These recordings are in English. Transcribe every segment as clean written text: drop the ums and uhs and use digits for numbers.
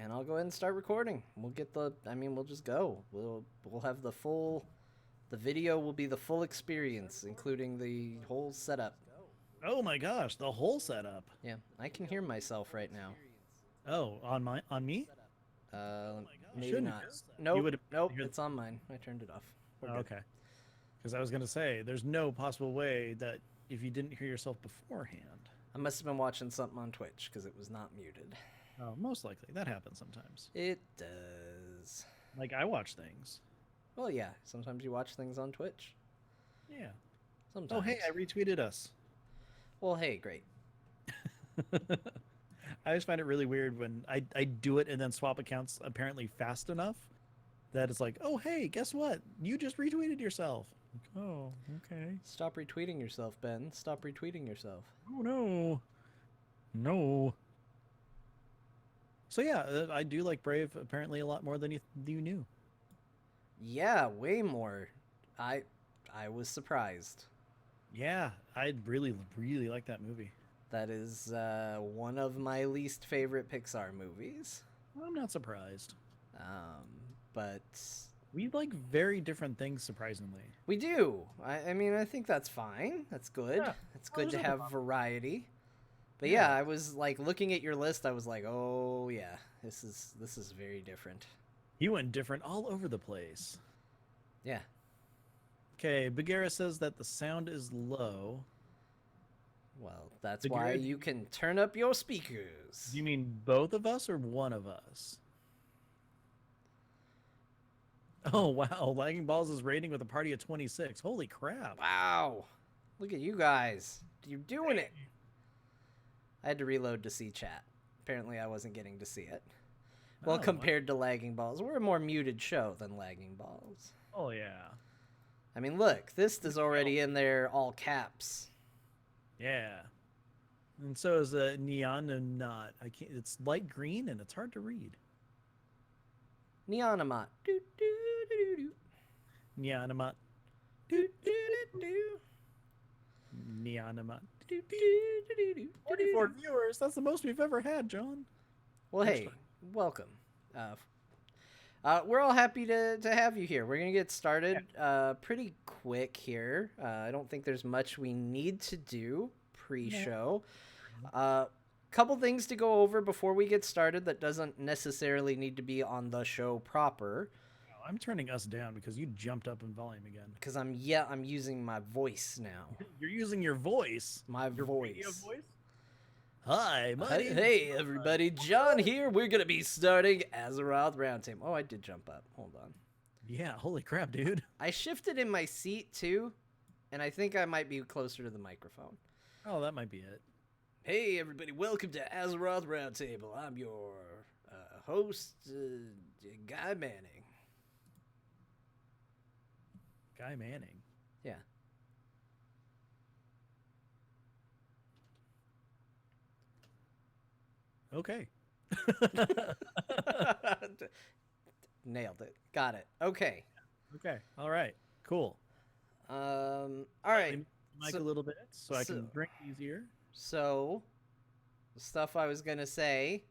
and I'll go ahead and start recording. We'll just go. We'll have the video will be the full experience, including the whole setup. Oh my gosh, the whole setup. Yeah, I can hear myself right now. Oh, on me? You Maybe shouldn't have not. missed that. You Nope, would have nope, heard. it's on mine. I turned it off. We're Oh, good. okay. Because I was gonna say, there's no possible way that if you didn't hear yourself beforehand. I must have been watching something on Twitch because it was not muted. Oh, most likely that happens sometimes. It does. Like I watch things. Well, yeah, sometimes you watch things on Twitch. Yeah. Sometimes. Oh, hey, I retweeted us. Well, hey, great. I always find it really weird when I do it and then swap accounts apparently fast enough that it's like, oh, hey, guess what? You just retweeted yourself. Like, oh, okay. Stop retweeting yourself, Ben. Stop retweeting yourself. Oh, no. No. So, yeah, I do like Brave apparently a lot more than you knew. Yeah, way more. I I was surprised. Yeah, I really, really like that movie. That is one of my least favorite Pixar movies. I'm not surprised. But We like very different things, surprisingly. we do. I think that's fine. That's good. Yeah. It's Oh, good there's to no have problem. variety. But Yeah. yeah, I was like looking at your list. I was like, oh yeah, this is very different. You went different all over the place. Yeah. Okay, Bagheera says that the sound is low. Well, that's why Bagheera, you can turn up your speakers. do you mean both of us or one of us? Oh, wow. Lagging Balls is rating with a party of 26. Holy crap. Wow. Look at you guys. You're doing it. I had to reload to see chat. Apparently, I wasn't getting to see it. Well, Oh, wow. compared to Lagging Balls, we're a more muted show than Lagging Balls. Oh, yeah. I mean, look, this is already in there all caps. Yeah. And so is a neon not. I can't. It's light green and it's hard to read. Neonomot. Do, do, do, do, Neonomot. do, do, do, do, Neonomot. do, do, do, do, do, 44 viewers. That's the most we've ever had, John. Well, hey, welcome. We're all happy to have you here. We're going to get started pretty quick here. I don't think there's much we need to do pre-show. Couple things to go over before we get started that doesn't necessarily need to be on the show proper. I'm turning us down because you jumped up in volume again. Because I'm using my voice now. You're using your voice. My Your voice. radio voice? Hi, buddy. Hey, everybody. John here. We're going to be starting Azeroth Roundtable. Oh, I did jump up. Hold on. Yeah, holy crap, dude. I shifted in my seat, too, and I think I might be closer to the microphone. Oh, that might be it. Hey, everybody. Welcome to Azeroth Roundtable. I'm your host, Guy Manning. Guy Manning. Yeah. Okay. Nailed it. Got it. Okay. Okay. All right. Cool. All right. Mic So- a little bit so I so- can drink easier. So, stuff I was gonna say.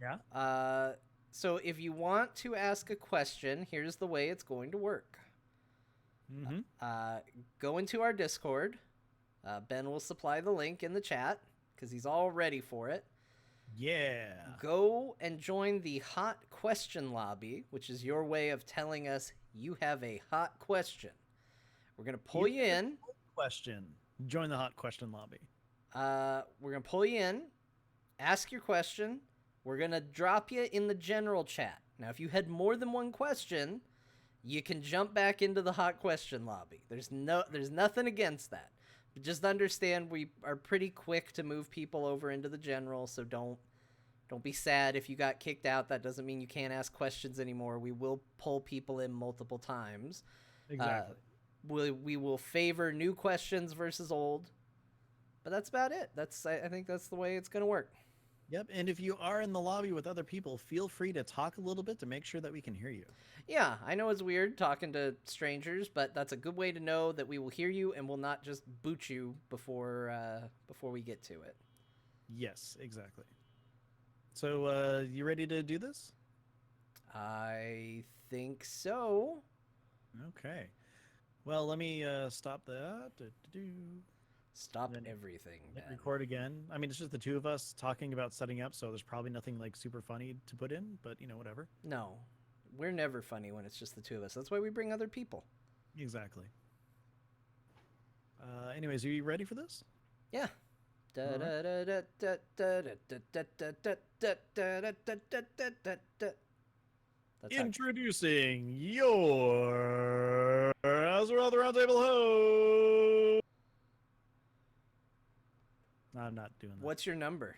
Yeah. So if you want to ask a question, here's the way it's going to work. Mm-hmm. Go into our Discord. Ben will supply the link in the chat because he's all ready for it. Yeah. Go and join the hot question lobby, which is your way of telling us you have a hot question. We're gonna pull you in. Question. Join the hot question lobby. We're gonna pull you in, ask your question. We're gonna drop you in the general chat. Now, if you had more than one question, you can jump back into the hot question lobby. There's nothing against that. But just understand we are pretty quick to move people over into the general, so don't be sad if you got kicked out. That doesn't mean you can't ask questions anymore. We will pull people in multiple times. Exactly. We will favor new questions versus old. But that's about it. I think that's the way it's going to work. Yep. And if you are in the lobby with other people, feel free to talk a little bit to make sure that we can hear you. Yeah, I know it's weird talking to strangers, but that's a good way to know that we will hear you and will not just boot you before we get to it. Yes, exactly. So, you ready to do this? I think so. Okay. Well, let me stop that. Stop Then everything, hit Ben. record again. I mean, it's just the two of us talking about setting up, so there's probably nothing like super funny to put in, but whatever. No, we're never funny when it's just the two of us. That's why we bring other people. Exactly. Anyways, are you ready for this? Yeah. That's how. Introducing your Azeroth Roundtable host. I'm not doing that. What's your number?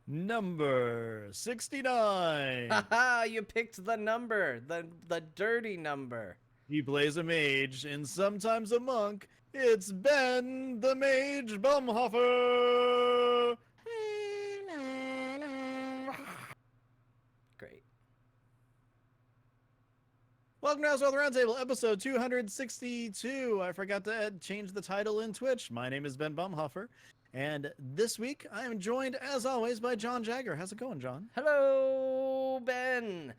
Number 69. Haha, you picked the number, the dirty number. He plays a mage and sometimes a monk. It's Ben the Mage Bumhofer. Great. Welcome to Azeroth Roundtable, episode 262. I forgot to change the title in Twitch. My name is Ben Bumhofer, and this week I am joined, as always, by John Jagger. How's it going, John? Hello, Ben.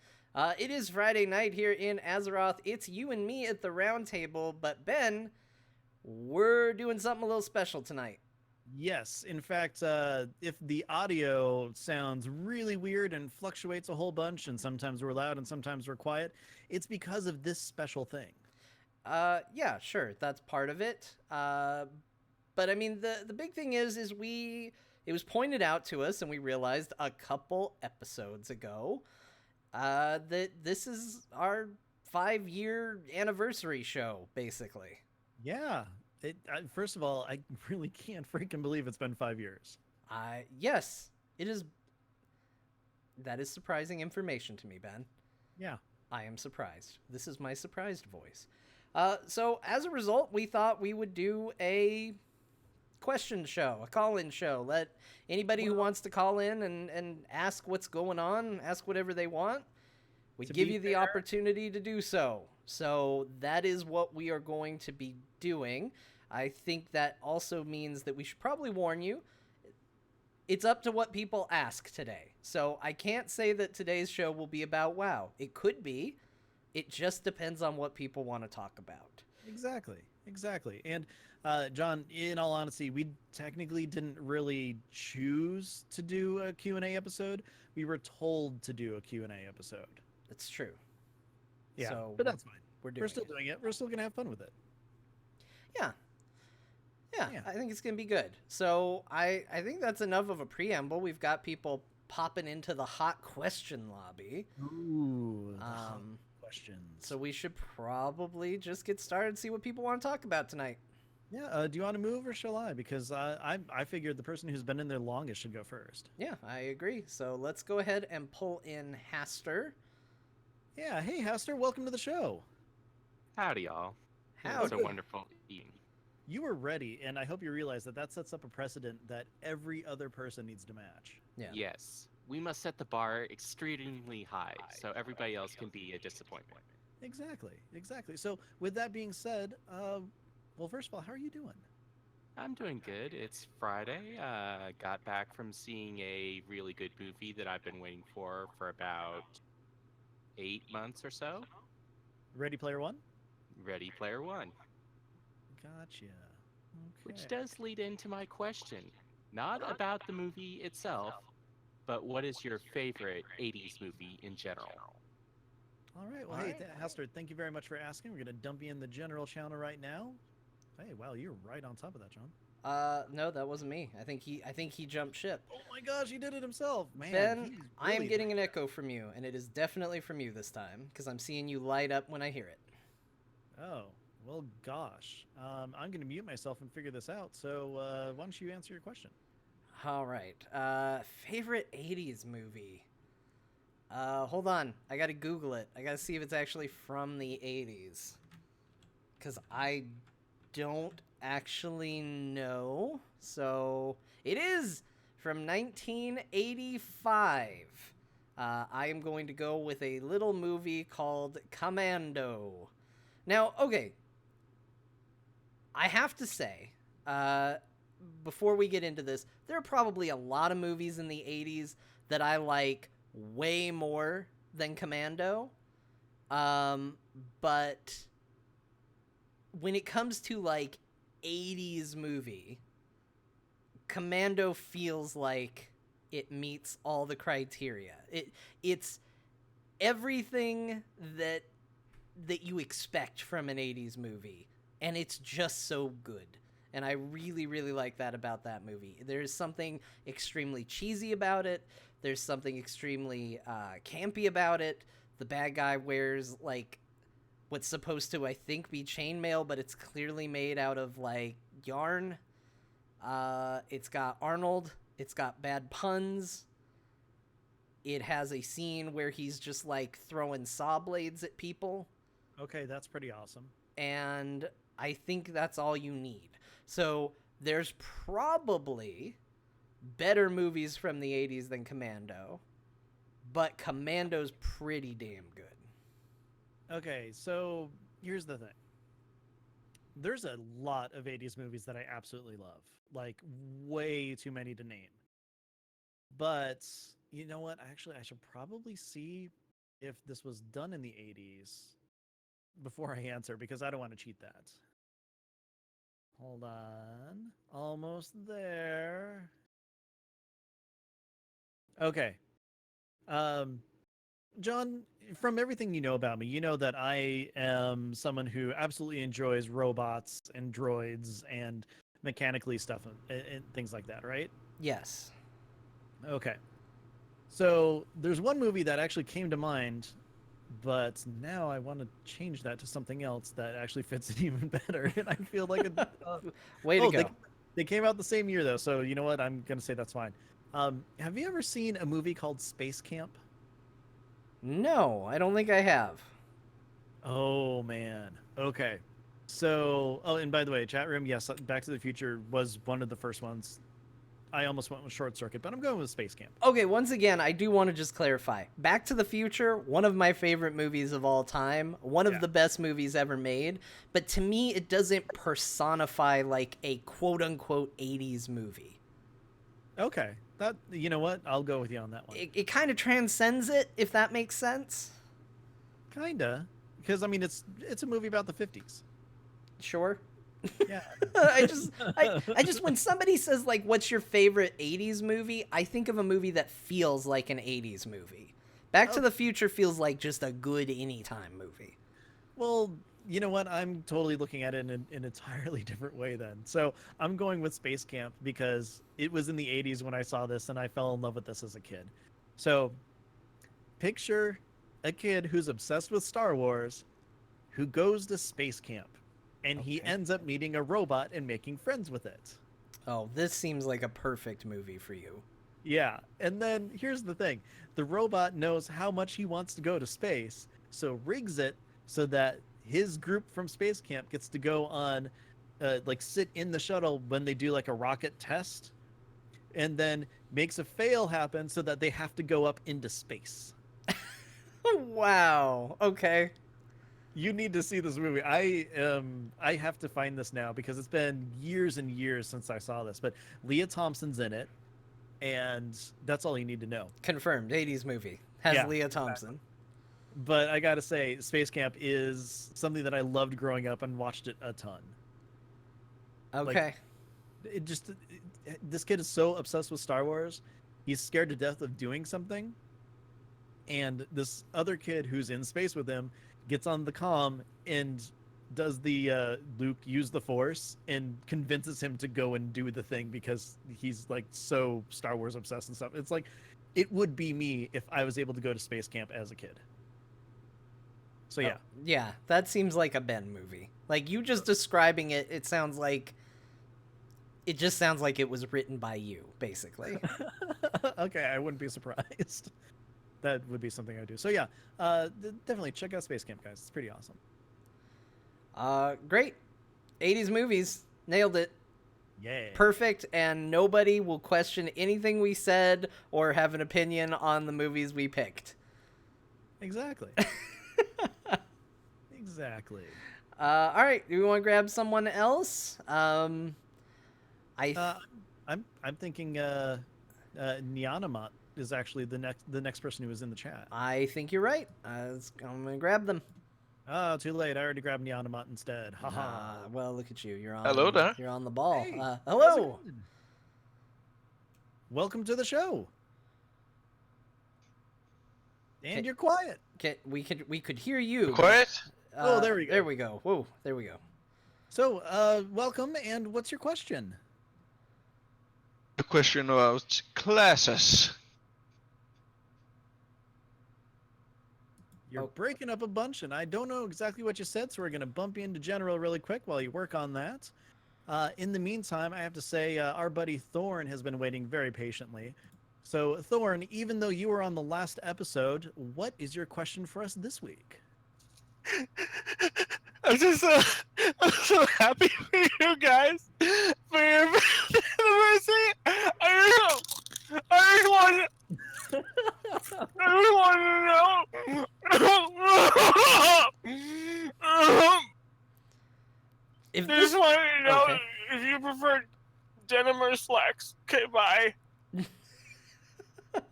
It is Friday night here in Azeroth. It's you and me at the round table, but Ben, we're doing something a little special tonight. Yes. In fact, if the audio sounds really weird and fluctuates a whole bunch, and sometimes we're loud and sometimes we're quiet, it's because of this special thing. Yeah, sure, that's part of it. But I mean, the big thing is it was pointed out to us, and we realized a couple episodes ago that this is our 5-year anniversary show, basically. Yeah. First of all, I really can't freaking believe it's been 5 years. Yes, it is. That is surprising information to me, Ben. Yeah. I am surprised. This is my surprised voice. So as a result, we thought we would do a question show, a call-in show. Let anybody who wants to call in and ask what's going on, ask whatever they want. We give you the opportunity to do so. So that is what we are going to be doing. I think that also means that we should probably warn you. It's up to what people ask today. So I can't say that today's show will be about WoW. It could be. It just depends on what people want to talk about. Exactly. And John, in all honesty, we technically didn't really choose to do a Q&A episode. We were told to do a Q&A episode. That's true. Yeah, so but that's fine. We're still doing it. We're still going to have fun with it. Yeah, I think it's going to be good. So I think that's enough of a preamble. We've got people popping into the hot question lobby. Ooh, the hot questions. So we should probably just get started and see what people want to talk about tonight. Yeah, do you want to move or shall I? Because I figured the person who's been in there longest should go first. Yeah, I agree. So let's go ahead and pull in Haster. Yeah, hey Haster, welcome to the show. Howdy, y'all. Howdy. It's a wonderful evening. You were ready, and I hope you realize that sets up a precedent that every other person needs to match. Yeah. Yes, we must set the bar extremely high so everybody else can be a disappointment. Exactly. So, with that being said, well, first of all, how are you doing? I'm doing good. It's Friday. Got back from seeing a really good movie that I've been waiting for about 8 months or so. Ready Player One? Ready Player One. Gotcha. Okay. Which does lead into my question. Not about the movie itself, but what is your favorite 80s movie in general? All right. Well, hey, Hester, thank you very much for asking. We're going to dump you in the general channel right now. Hey, wow, you're right on top of that, John. No, that wasn't me. I think he jumped ship. Oh my gosh, he did it himself. Man, Ben, I am getting an echo from you, and it is definitely from you this time, because I'm seeing you light up when I hear it. Oh, well, gosh. I'm going to mute myself and figure this out, so why don't you answer your question? All right. Favorite 80s movie? Hold on. I got to Google it. I got to see if it's actually from the 80s. Because I don't actually know. So, it is from 1985. I am going to go with a little movie called Commando. Now, okay. I have to say, before we get into this, there are probably a lot of movies in the 80s that I like way more than Commando. But when it comes to like 80s movie, Commando feels like it meets all the criteria. It's everything that you expect from an 80s movie, and it's just so good. And I really, really like that about that movie. There's something extremely cheesy about it. There's something extremely campy about it. The bad guy wears, like, what's supposed to, I think, be chainmail, but it's clearly made out of, like, yarn. It's got Arnold. It's got bad puns. It has a scene where he's just, like, throwing saw blades at people. Okay, that's pretty awesome. And I think that's all you need. So there's probably better movies from the 80s than Commando, but Commando's pretty damn good. Okay, so here's the thing. There's a lot of 80s movies that I absolutely love. Like, way too many to name. But, you know what? Actually, I should probably see if this was done in the 80s before I answer, because I don't want to cheat that. Hold on. Almost there. Okay. John, from everything you know about me, you know that I am someone who absolutely enjoys robots and droids and mechanically stuff and things like that, right? Yes. Okay. So there's one movie that actually came to mind, but now I want to change that to something else that actually fits it even better. And I feel like Way to go. They came out the same year though, so you know what? I'm gonna say that's fine. Have you ever seen a movie called Space Camp? No, I don't think I have. Oh man. Okay. So, oh, and by the way, chat room, yes, Back to the Future was one of the first ones. I almost went with Short Circuit, but I'm going with Space Camp. Okay, once again, I do want to just clarify. Back to the Future, one of my favorite movies of all time, one of the best movies ever made, but to me, it doesn't personify like a quote-unquote 80s movie. Okay. That, you know what? I'll go with you on that one. It kind of transcends it, if that makes sense. Kinda. Because, I mean, it's a movie about the 50s. Sure. Yeah. I just when somebody says like what's your favorite 80s movie, I think of a movie that feels like an 80s movie. Back to the Future feels like just a good anytime movie. Well, you know what? I'm totally looking at it in an entirely different way then. So I'm going with Space Camp because it was in the 80s when I saw this and I fell in love with this as a kid. So picture a kid who's obsessed with Star Wars who goes to space camp and he ends up meeting a robot and making friends with it. Oh, this seems like a perfect movie for you. Yeah. And then here's the thing. The robot knows how much he wants to go to space, so rigs it so that his group from space camp gets to go on like sit in the shuttle when they do like a rocket test, and then makes a fail happen so that they have to go up into space. Wow. Okay. You need to see this movie. I have to find this now because it's been years and years since I saw this, but Leah Thompson's in it, and that's all you need to know. Confirmed. 80s movie. Has Leah Thompson. But I gotta say, Space Camp is something that I loved growing up and watched it a ton. Okay. Like, this kid is so obsessed with Star Wars, he's scared to death of doing something, and this other kid who's in space with him gets on the comm and does the Luke use the Force and convinces him to go and do the thing because he's like so Star Wars obsessed and stuff. It's like, it would be me if I was able to go to space camp as a kid. So yeah. Yeah, that seems like a Ben movie. Like you just describing it, it sounds like it just sounds like it was written by you, basically. Okay, I wouldn't be surprised. That would be something I do. So yeah, definitely check out Space Camp, guys. It's pretty awesome. Great. 80s movies. Nailed it. Yeah. Perfect, and nobody will question anything we said or have an opinion on the movies we picked. Exactly. Exactly. All right, do we want to grab someone else? I'm thinking Nyanamot. is actually the next person who was in the chat. I think you're right. I'm gonna grab them. Oh, too late. I already grabbed Neonamot instead. Haha. Well, look at you. You're on. Hello there. You're on the ball. Hey, how's it Hello. going? Welcome to the show. And Okay. you're quiet. We could hear you. Quiet? Oh, there we go. There we go. Whoa, there we go. So, welcome, and what's your question? The question about classes. You're Oh. breaking up a bunch, and I don't know exactly what you said, so we're going to bump you into general really quick while you work on that. In the meantime, I have to say our buddy Thorn has been waiting very patiently. So, Thorn, even though you were on the last episode, what is your question for us this week? I'm just I'm so happy for you guys for your anniversary. I just want to know. If I this, just want to know okay. if you prefer denim or slacks. Okay, bye.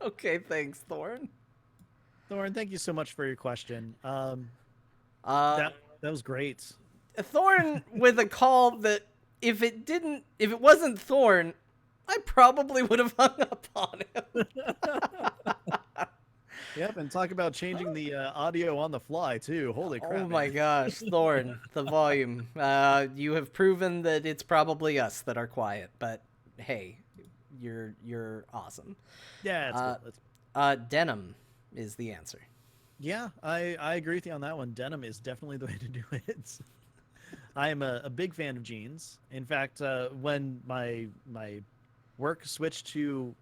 Okay, thanks, Thorn. Thorn, thank you so much for your question. Uh, That was great. Thorn with a call that if it wasn't Thorn, I probably would have hung up on him. Yep, and talk about changing the audio on the fly too. Holy crap! Oh my man. gosh, Thorn, the volume. You have proven that it's probably us that are quiet, but hey, you're awesome. Yeah, it's Uh, cool. Denim is the answer. Yeah, I agree with you on that one. Denim is definitely the way to do it. I am a big fan of jeans. In fact, when my work switched to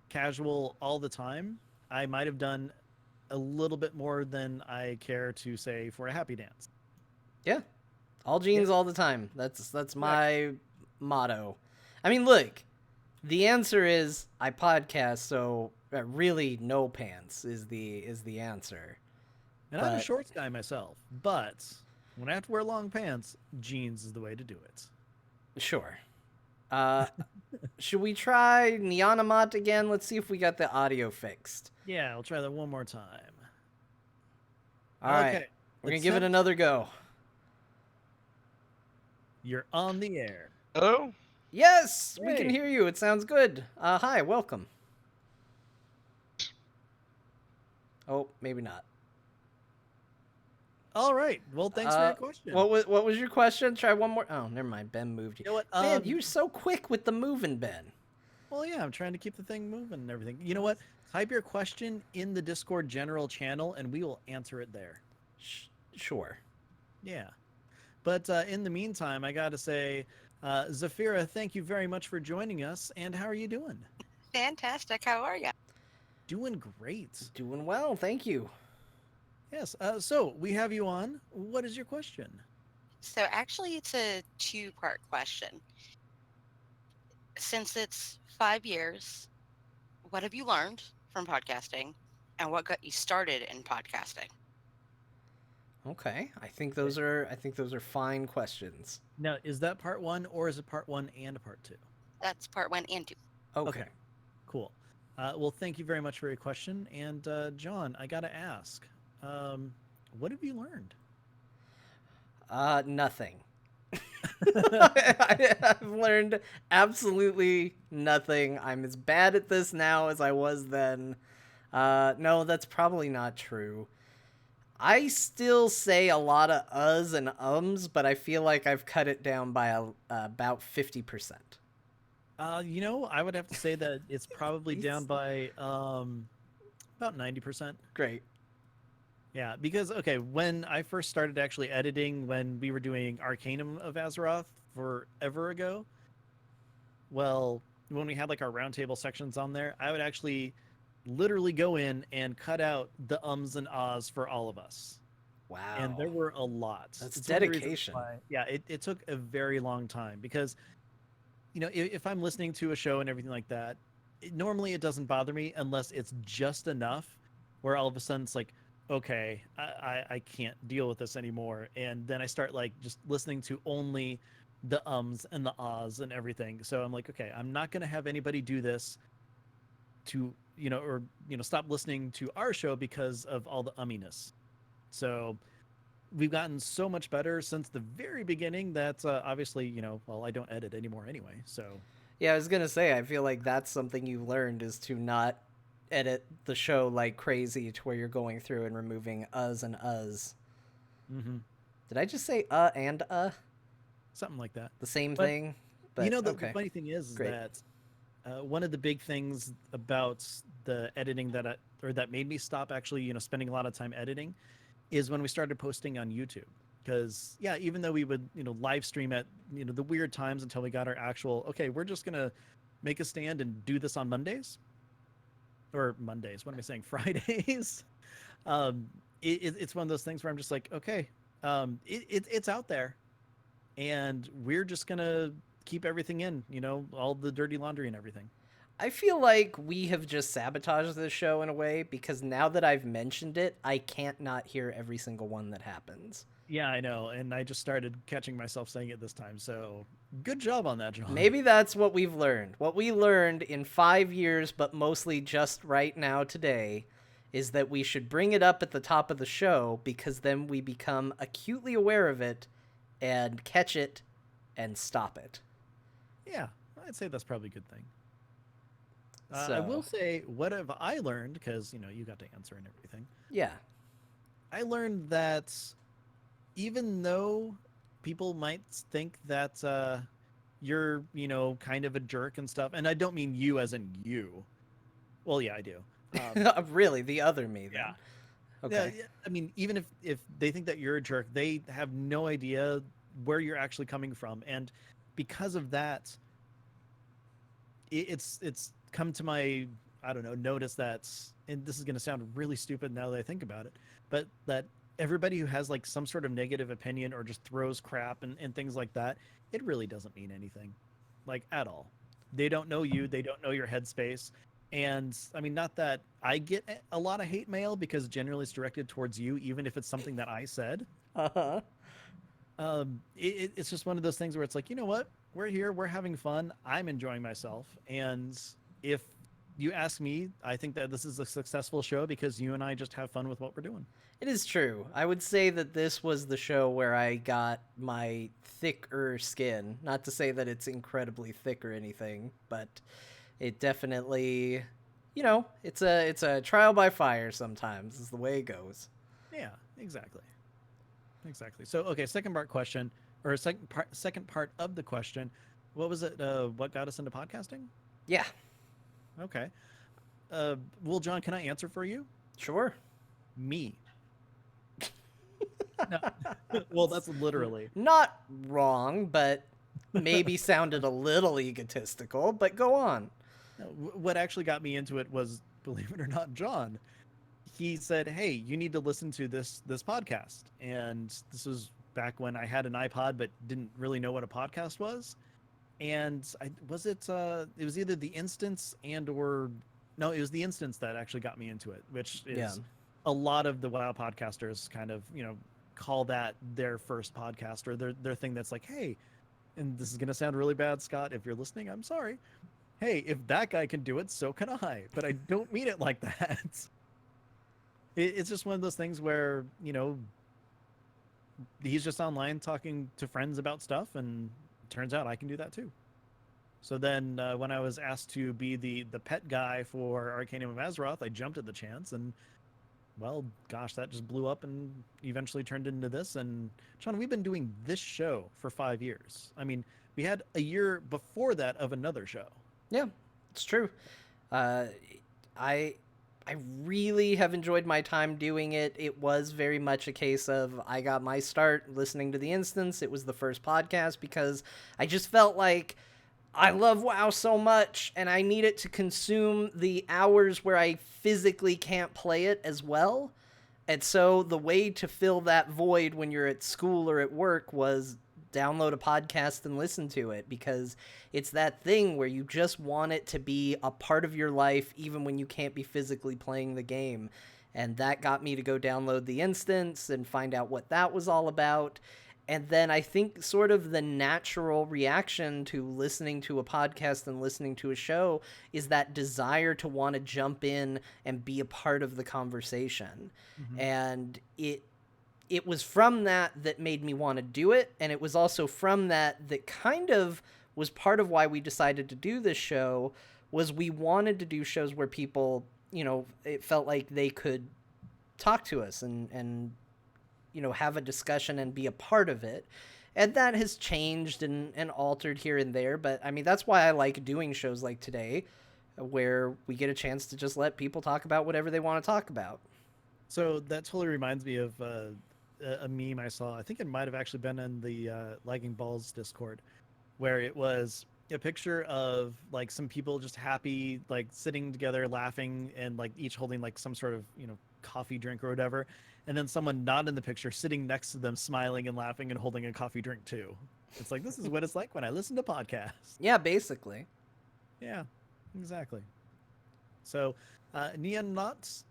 casual all the time, I might have done a little bit more than I care to say for a happy dance. Yeah, all jeans all the time. That's my motto. I mean, look, the answer is I podcast, so really no pants is the answer. And I'm a But- shorts guy myself, but when I have to wear long pants, jeans is the way to do it. Sure. Should we try Neonamot again? Let's see if we got the audio fixed. Yeah, I'll try that one more time. All right, Okay, we're gonna let's give it have- another go. You're on the air. Hello? Yes, we can Hey. hear you. It sounds good. Hi, welcome. Oh, maybe not. All right. Well, thanks for your question. What was your question? Try one more. Oh, never mind. Ben moved you. You know what? Man, you're so quick with the moving, Ben. Well, yeah, I'm trying to keep the thing moving and everything. You know what? Type your question in the Discord general channel, and we will answer it there. Sure. Yeah. But in the meantime, I got to say, Zafira, thank you very much for joining us. And how are you doing? Fantastic. How are you? Doing great. Doing well, thank you. Yes. So we have you on. What is your question? So actually, it's a two-part question. Since it's 5 years, what have you learned from podcasting, and what got you started in podcasting? Okay, I think those are fine questions. Now, is that part one, or is it part one and part two? That's part one and two. Okay. Cool. Well, thank you very much for your question. And John, I got to ask, what have you learned? Nothing. I've learned absolutely nothing. I'm as bad at this now as I was then. No, that's probably not true. I still say a lot of uhs and ums, but I feel like I've cut it down by about 50%. You know, I would have to say that it's probably down by about 90%. Great. Yeah, because okay, when I first started actually editing, when we were doing Arcanum of Azeroth forever ago, well, when we had like our roundtable sections on there, I would actually literally go in and cut out the ums and ahs for all of us. Wow. And there were a lot. That's It's one of the reasons dedication. why- yeah, it took a very long time because, you know, if I'm listening to a show and everything like that, normally it doesn't bother me unless it's just enough where all of a sudden it's like, okay, I can't deal with this anymore. And then I start like just listening to only the ums and the ahs and everything. So I'm like, okay, I'm not going to have anybody do this to stop listening to our show because of all the umminess. So we've gotten so much better since the very beginning that obviously, well, I don't edit anymore anyway. So Yeah, I was gonna say, I feel like that's something you've learned is to not edit the show like crazy to where you're going through and removing uhs and uhs. mhm, Did I just say and something like that. the same But, thing? But the okay. funny thing is Great. that one of the big things about the editing that made me stop actually, spending a lot of time editing is when we started posting on YouTube. Because yeah, even though we would, live stream at, the weird times until we got our actual, okay, we're just gonna make a stand and do this on Mondays. Or Mondays, what am I saying? Fridays. It's one of those things where I'm just like, okay, it's out there, and we're just gonna keep everything in, all the dirty laundry and everything. I feel like we have just sabotaged this show in a way because now that I've mentioned it, I can't not hear every single one that happens. Yeah, I know, and I just started catching myself saying it this time. So good job on that, John. Maybe that's what we've learned. What we learned in 5 years, but mostly just right now today, is that we should bring it up at the top of the show because then we become acutely aware of it and catch it and stop it. Yeah, I'd say that's probably a good thing. I will say, what have I learned? Because you got to answer and everything. Yeah. I learned that even though people might think that you're, kind of a jerk and stuff, and I don't mean you as in you. Well, yeah, I do. Really, the other me then. Yeah. Okay. Yeah, I mean, even if they think that you're a jerk, they have no idea where you're actually coming from, and because of that, it's come to my, I don't know, notice that, and this is going to sound really stupid now that I think about it, but that everybody who has like some sort of negative opinion or just throws crap and things like that, it really doesn't mean anything, like at all. They don't know you, they don't know your headspace. And I mean, not that I get a lot of hate mail, because generally it's directed towards you, even if it's something that I said. Uh-huh. It's just one of those things where it's like, you know what? We're here, we're having fun, I'm enjoying myself. And if you ask me, I think that this is a successful show because you and I just have fun with what we're doing. It is true. I would say that this was the show where I got my thicker skin. Not to say that it's incredibly thick or anything, but it definitely, it's a trial by fire sometimes is the way it goes. Yeah, exactly. So, okay, second part question, or second part of the question. What was it? What got us into podcasting? Yeah, Okay. Well, John, can I answer for you? sure. Me. No. Well, that's literally. Not wrong, but maybe sounded a little egotistical, but go on. No, what actually got me into it was, believe it or not, John. He said, "Hey, you need to listen to this podcast." And this was back when I had an iPod but didn't really know what a podcast was. And it was either the Instance it was the Instance that actually got me into it, which is Yeah. a lot of the WoW podcasters kind of, call that their first podcast, or their thing that's like, hey, and this is going to sound really bad, Scott, if you're listening, I'm sorry. Hey, if that guy can do it, so can I. But I don't mean it like that. It's just one of those things where, he's just online talking to friends about stuff, and turns out I can do that too. So then when I was asked to be the pet guy for Arcanum of Azeroth, I jumped at the chance, and well, gosh, that just blew up and eventually turned into this. And John, we've been doing this show for 5 years. I mean, we had a year before that of another show. Yeah, it's true. I really have enjoyed my time doing it. It was very much a case of I got my start listening to The Instance. It was the first podcast because I just felt like I love WoW so much and I need it to consume the hours where I physically can't play it as well. And so the way to fill that void when you're at school or at work was download a podcast and listen to it, because it's that thing where you just want it to be a part of your life even when you can't be physically playing the game. And that got me to go download The Instance and find out what that was all about. And then I think sort of the natural reaction to listening to a podcast and listening to a show is that desire to want to jump in and be a part of the conversation. Mhm. And it was from that made me want to do it, and it was also from that kind of was part of why we decided to do this show. Was we wanted to do shows where people, you know, it felt like they could talk to us and you know, have a discussion and be a part of it. And that has changed and altered here and there. But I mean, that's why I like doing shows like today, where we get a chance to just let people talk about whatever they want to talk about. So that totally reminds me of a meme I saw. I think it might have actually been in the Lagging Balls Discord, where it was a picture of like some people just happy, like sitting together, laughing, and like each holding like some sort of, you know, coffee drink or whatever. And then someone not in the picture sitting next to them, smiling and laughing and holding a coffee drink too. It's like, this is what it's like when I listen to podcasts. Yeah, basically. Yeah, exactly. So, Neon Knots,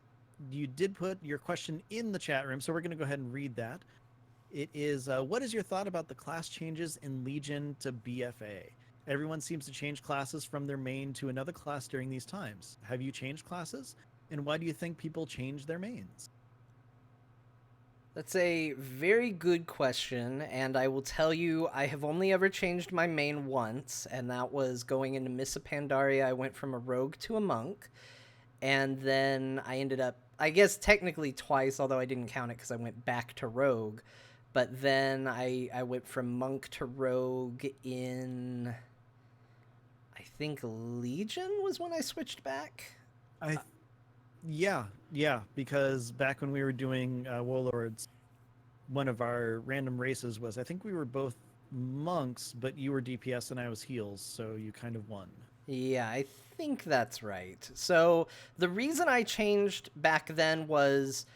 you did put your question in the chat room, so we're going to go ahead and read that. It is, what is your thought about the class changes in Legion to BFA? Everyone seems to change classes from their main to another class during these times. Have you changed classes? And why do you think people change their mains? That's a very good question, and I will tell you I have only ever changed my main once, and that was going into Miss Pandaria. I went from a rogue to a monk, and then I ended up, I guess technically twice, although I didn't count it because I went back to rogue, but then I went from monk to rogue in, I think Legion was when I switched back. Yeah, because back when we were doing Warlords, one of our random races was, I think we were both monks, but you were DPS and I was heals, so you kind of won. Yeah, I think that's right. So the reason I changed back then was,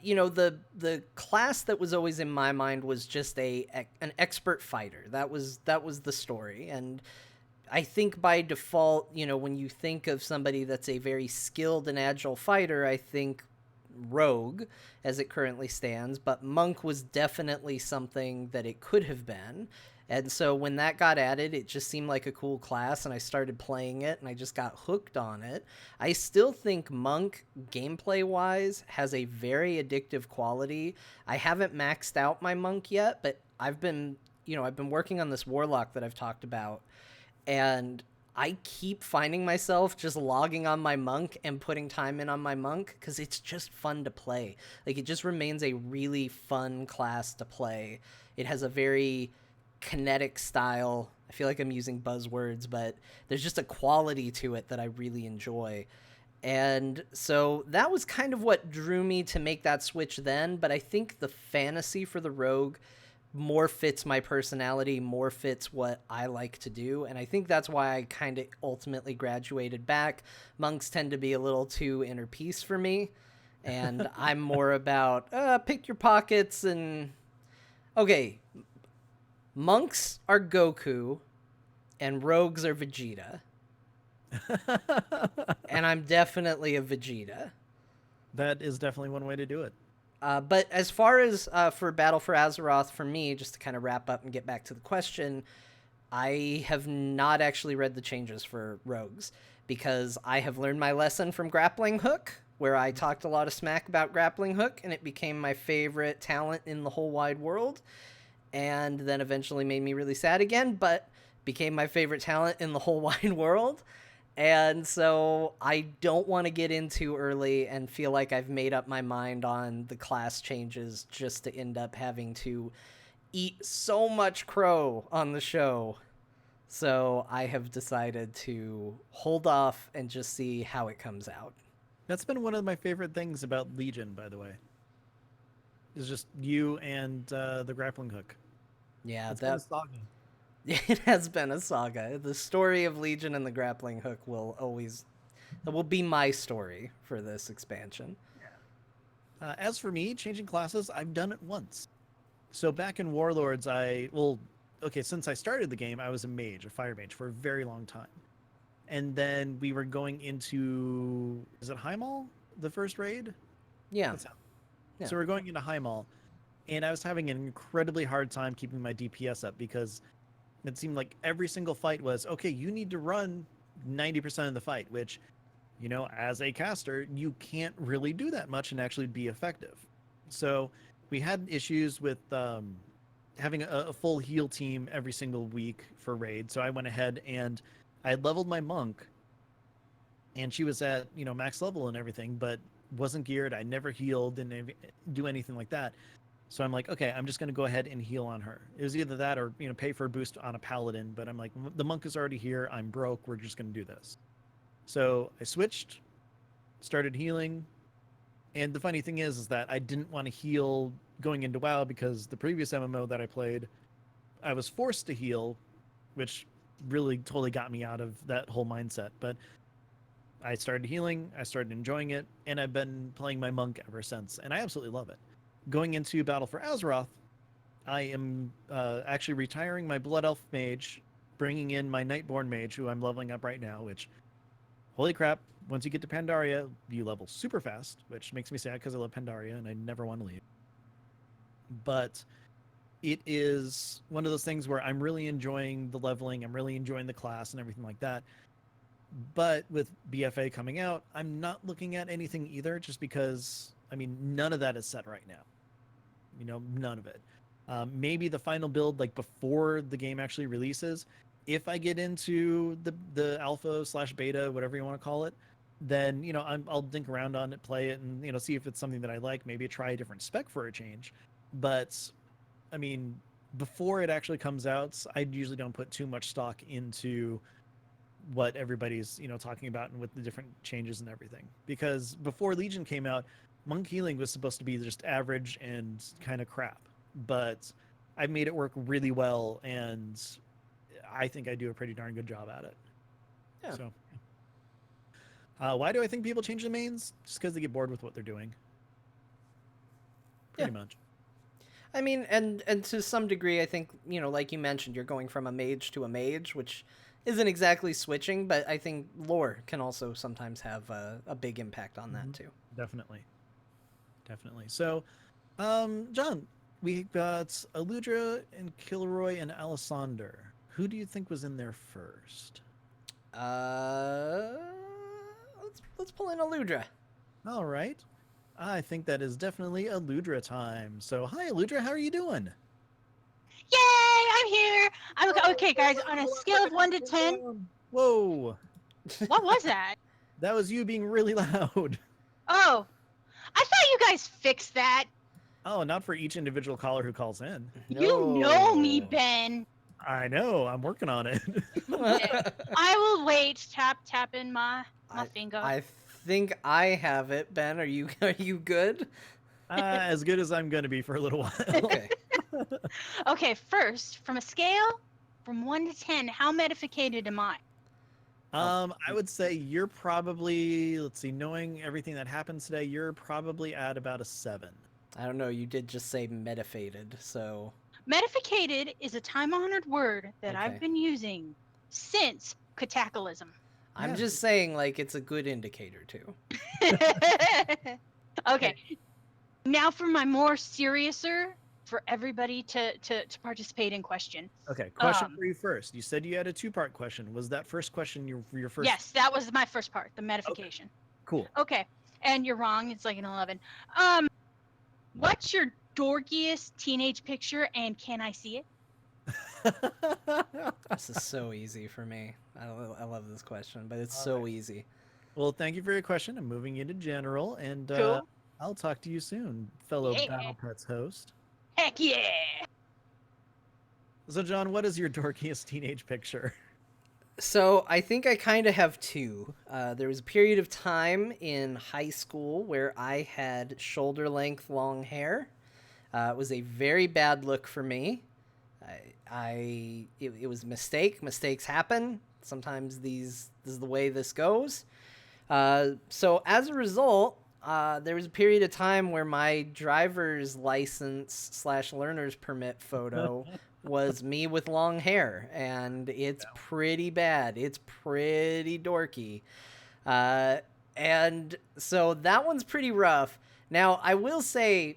you know, the class that was always in my mind was just an expert fighter. That was the story, and I think by default, you know, when you think of somebody that's a very skilled and agile fighter, I think rogue as it currently stands, but monk was definitely something that it could have been. And so when that got added, it just seemed like a cool class, and I started playing it, and I just got hooked on it. I still think monk, gameplay-wise, has a very addictive quality. I haven't maxed out my monk yet, but I've been working on this warlock that I've talked about, and I keep finding myself just logging on my monk and putting time in on my monk because it's just fun to play. Like, it just remains a really fun class to play. It has a very kinetic style. I feel like I'm using buzzwords, but there's just a quality to it that I really enjoy. And so that was kind of what drew me to make that switch then, but I think the fantasy for the rogue more fits my personality, more fits what I like to do, and I think that's why I kind of ultimately graduated back. Monks tend to be a little too inner peace for me, and I'm more about pick your pockets and... Okay, monks are Goku, and rogues are Vegeta. And I'm definitely a Vegeta. That is definitely one way to do it. But as far as for Battle for Azeroth, for me, just to kind of wrap up and get back to the question, I have not actually read the changes for rogues because I have learned my lesson from Grappling Hook, where I talked a lot of smack about Grappling Hook, and it became my favorite talent in the whole wide world, and then eventually made me really sad again, but became my favorite talent in the whole wide world. And so I don't want to get in too early and feel like I've made up my mind on the class changes just to end up having to eat so much crow on the show. So I have decided to hold off and just see how it comes out. That's been one of my favorite things about Legion, by the way. Is just you and the grappling hook. Yeah, It's been a saga. It has been a saga. The story of Legion and the grappling hook will be my story for this expansion. As for me, changing classes, I've done it once. So back in Warlords, since I started the game, I was a mage, a fire mage, for a very long time. And then we were going is it Highmaul, the first raid? Yeah. That's how. Yeah. So we're going into Highmaul, and I was having an incredibly hard time keeping my DPS up because it seemed like every single fight was, okay, you need to run 90% of the fight, which, you know, as a caster, you can't really do that much and actually be effective. So we had issues with having a full heal team every single week for raid. So I went ahead and I leveled my monk, and she was at, you know, max level and everything, but wasn't geared. I never healed, didn't do anything like that. So I'm like, okay, I'm just going to go ahead and heal on her. It was either that or, you know, pay for a boost on a paladin. But I'm like, the monk is already here. I'm broke. We're just going to do this. So I switched, started healing. And the funny thing is that I didn't want to heal going into WoW because the previous MMO that I played, I was forced to heal, which really totally got me out of that whole mindset. But I started healing, I started enjoying it, and I've been playing my monk ever since, and I absolutely love it. Going into Battle for Azeroth, I am actually retiring my Blood Elf Mage, bringing in my Nightborn Mage, who I'm leveling up right now, which, holy crap, once you get to Pandaria, you level super fast, which makes me sad because I love Pandaria and I never want to leave. But it is one of those things where I'm really enjoying the leveling, I'm really enjoying the class and everything like that. But with BFA coming out, I'm not looking at anything either, just because, I mean, none of that is set right now. You know, none of it. Maybe the final build, like before the game actually releases, if I get into the alpha / beta, whatever you want to call it, then, you know, I'll dink around on it, play it, and, you know, see if it's something that I like. Maybe try a different spec for a change. But, I mean, before it actually comes out, I usually don't put too much stock into what everybody's, you know, talking about and with the different changes and everything. Because before Legion came out, monk healing was supposed to be just average and kind of crap. But I've made it work really well, and I think I do a pretty darn good job at it. Yeah. So, why do I think people change the mains? Just because they get bored with what they're doing. Pretty much. I mean, and to some degree, I think, you know, like you mentioned, you're going from a mage to a mage, which isn't exactly switching, but I think lore can also sometimes have a big impact on that too. Definitely. So, John, we got Aludra and Kilroy and Alisander. Who do you think was in there first? Let's pull in Aludra. All right. I think that is definitely Aludra time. So, hi, Aludra. How are you doing? Yay! I'm here. I'm okay, guys. On a scale of 1 to 10, Whoa. what was that? That was you being really loud. Oh, I thought you guys fixed that. Oh, not for each individual caller who calls in. You know me, Ben. I know. I'm working on it. I will wait. Tapping my finger. I think I have it, Ben. Are you good? As good as I'm going to be for a little while. Okay. Okay, first, from a scale from 1 to 10, how medificated am I? I would say you're probably, let's see, knowing everything that happens today, you're probably at about a 7. I don't know. You did just say metafaded, so Medificated is a time-honored word that Okay. I've been using since cataclysm. I'm Yeah. just saying, like, it's a good indicator too. Okay. Now for my more seriouser, for everybody to participate in question. Okay, question Um, for you first. You said you had a 2-part question. Was that first question your first? Yes, that was my first part, the medification. Cool. Okay. And you're wrong, it's like an 11. What's your dorkiest teenage picture and can I see it? This is so easy for me. I love this question, but it's so easy. Well, thank you for your question. I'm moving into general, and Cool. I'll talk to you soon, fellow Yeah. Battle Pets host. Heck yeah. So, John, what is your dorkiest teenage picture? So I think I kind of have two. There was a period of time in high school where I had shoulder length long hair. It was a very bad look for me. It was a mistake. Mistakes happen. Sometimes this is the way this goes. So as a result, there was a period of time where my driver's license / learner's permit photo was me with long hair, and it's pretty bad. It's pretty dorky. And so that one's pretty rough. Now, I will say,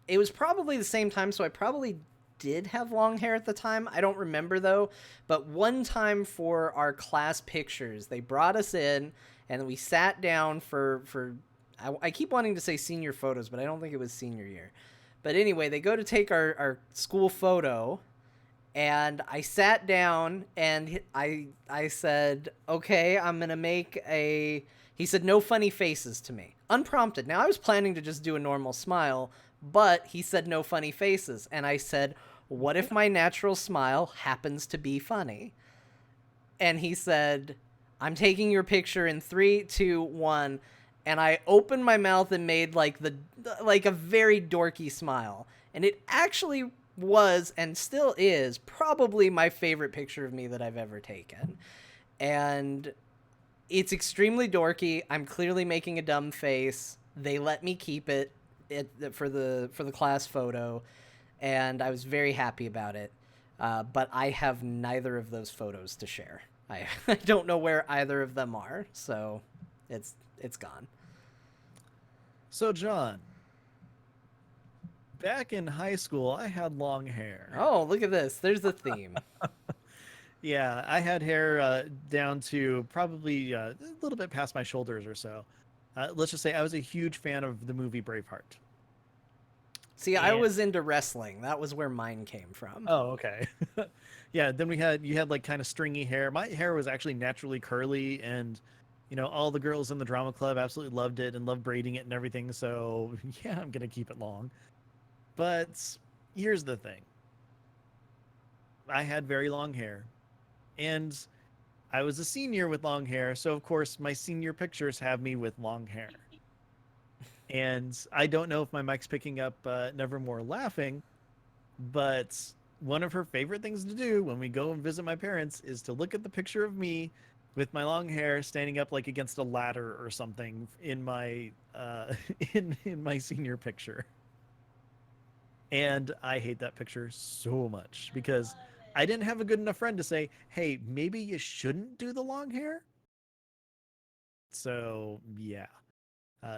it was probably the same time, so I probably did have long hair at the time. I don't remember though. But one time for our class pictures, they brought us in and we sat down for I keep wanting to say senior photos, but I don't think it was senior year. But anyway, they go to take our school photo, and I sat down and I said, okay, I'm going to make a... He said, no funny faces to me. Unprompted. Now, I was planning to just do a normal smile, but he said no funny faces. And I said, what if my natural smile happens to be funny? And he said, I'm taking your picture in 3, 2, 1. And I opened my mouth and made like a very dorky smile. And it actually was and still is probably my favorite picture of me that I've ever taken. And it's extremely dorky. I'm clearly making a dumb face. They let me keep it for the class photo, and I was very happy about it. But I have neither of those photos to share. I don't know where either of them are, so it's gone. So, John, back in high school, I had long hair. Oh, look at this. There's the theme. Yeah, I had hair down to probably a little bit past my shoulders or so. Let's just say I was a huge fan of the movie Braveheart. See, I was into wrestling. That was where mine came from. Oh, okay. Yeah, then you had like kind of stringy hair. My hair was actually naturally curly, and all the girls in the drama club absolutely loved it and loved braiding it and everything. So yeah, I'm gonna keep it long. But here's the thing. I had very long hair, and I was a senior with long hair. So of course my senior pictures have me with long hair. And I don't know if my mic's picking up Nevermore laughing, but one of her favorite things to do when we go and visit my parents is to look at the picture of me with my long hair standing up like against a ladder or something in my in my senior picture. And I hate that picture so much because I didn't have a good enough friend to say, hey, maybe you shouldn't do the long hair. So yeah.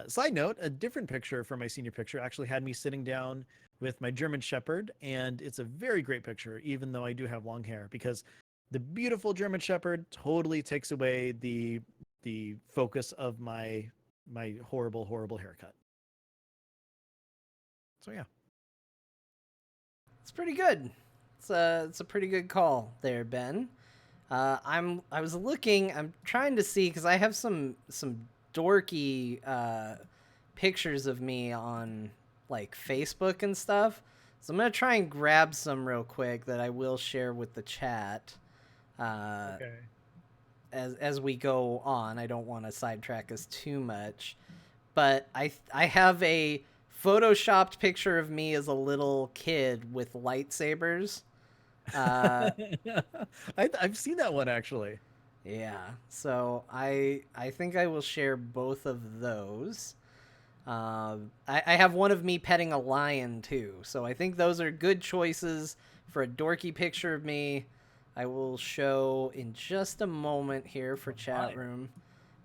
Side note, a different picture from my senior picture actually had me sitting down with my German Shepherd, and it's a very great picture, even though I do have long hair, because the beautiful German Shepherd totally takes away the focus of my horrible haircut. So yeah. It's pretty good. It's a pretty good call there, Ben. I'm trying to see because I have some dorky pictures of me on like Facebook and stuff. So I'm gonna try and grab some real quick that I will share with the chat. Okay. As we go on, I don't want to sidetrack us too much, but I have a photoshopped picture of me as a little kid with lightsabers. I've seen that one actually. Yeah, so I think I will share both of those. I have one of me petting a lion too, so I think those are good choices for a dorky picture of me. I will show in just a moment here for chat room.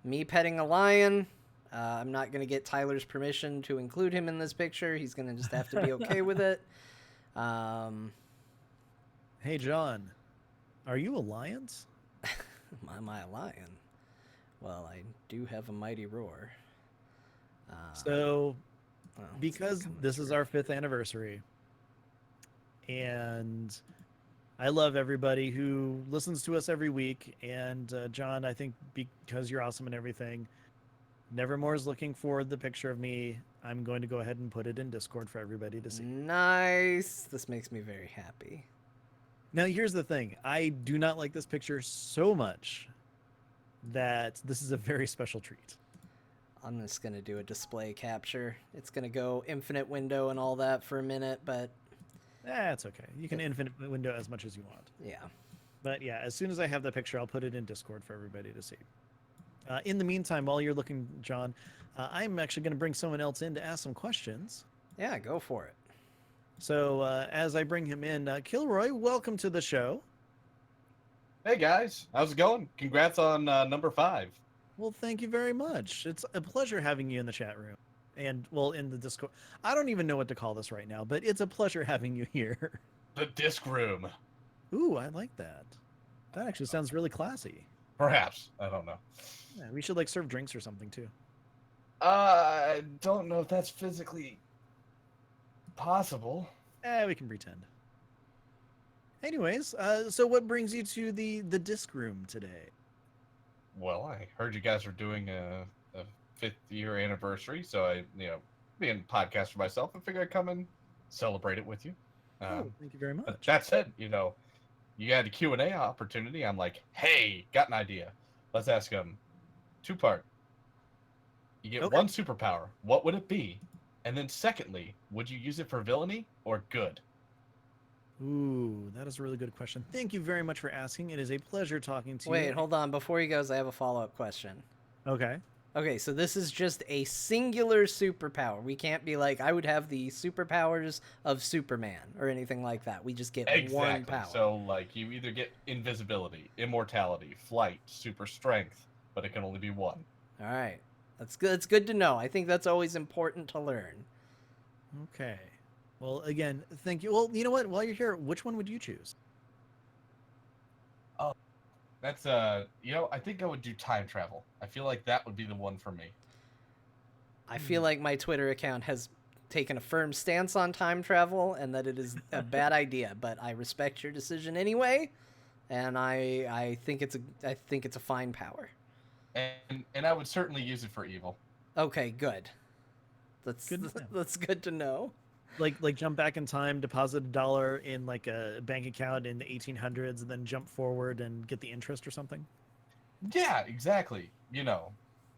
Me petting a lion. I'm not going to get Tyler's permission to include him in this picture. He's going to just have to be okay with it. Hey, John, are you a lion? Am I a lion? Well, I do have a mighty roar. So, well, because this is our 5th anniversary, and I love everybody who listens to us every week, and John, I think because you're awesome and everything, Nevermore's looking for the picture of me. I'm going to go ahead and put it in Discord for everybody to see. Nice. This makes me very happy. Now, here's the thing. I do not like this picture so much that this is a very special treat. I'm just going to do a display capture. It's going to go infinite window and all that for a minute, but... That's okay. You can infinite window as much as you want. Yeah. But yeah, as soon as I have the picture, I'll put it in Discord for everybody to see. In the meantime, while you're looking, John, I'm actually going to bring someone else in to ask some questions. Yeah, go for it. So as I bring him in, Kilroy, welcome to the show. Hey guys, how's it going? Congrats on number 5. Well, thank you very much. It's a pleasure having you in the chat room. And well, in the Discord, I don't even know what to call this right now, but it's a pleasure having you here. The disc room. Ooh, I like that. That actually sounds really classy. Perhaps. I don't know. Yeah, we should like serve drinks or something too. I don't know if that's physically possible. We can pretend. Anyways, so what brings you to the disc room today? Well, I heard you guys were doing a 5th-year anniversary, so I, being a podcaster myself, I figured I'd come and celebrate it with you. Oh, thank you very But much. that said, you had a Q&A opportunity. I'm like, hey, got an idea. Let's ask them. 2-part. You get Okay. one superpower. What would it be? And then secondly, would you use it for villainy or good? Ooh, that is a really good question. Thank you very much for asking. It is a pleasure talking to you. Wait, hold on. Before he goes, I have a follow-up question. Okay. Okay, so this is just a singular superpower. We can't be like, I would have the superpowers of Superman or anything like that. We just get one Exactly. power. So, like, you either get invisibility, immortality, flight, super strength, but it can only be one. All right. That's good. It's good to know. I think that's always important to learn. Okay. Well, again, thank you. Well, you know what? While you're here, which one would you choose? That's I think I would do time travel. I feel like that would be the one for me. I feel like my Twitter account has taken a firm stance on time travel and that it is a bad idea, but I respect your decision anyway, and I think it's a fine power. And I would certainly use it for evil. Okay, good. That's Good to know. that's good to know. Like jump back in time, deposit $1 in like a bank account in the 1800s, and then jump forward and get the interest or something. Yeah, exactly.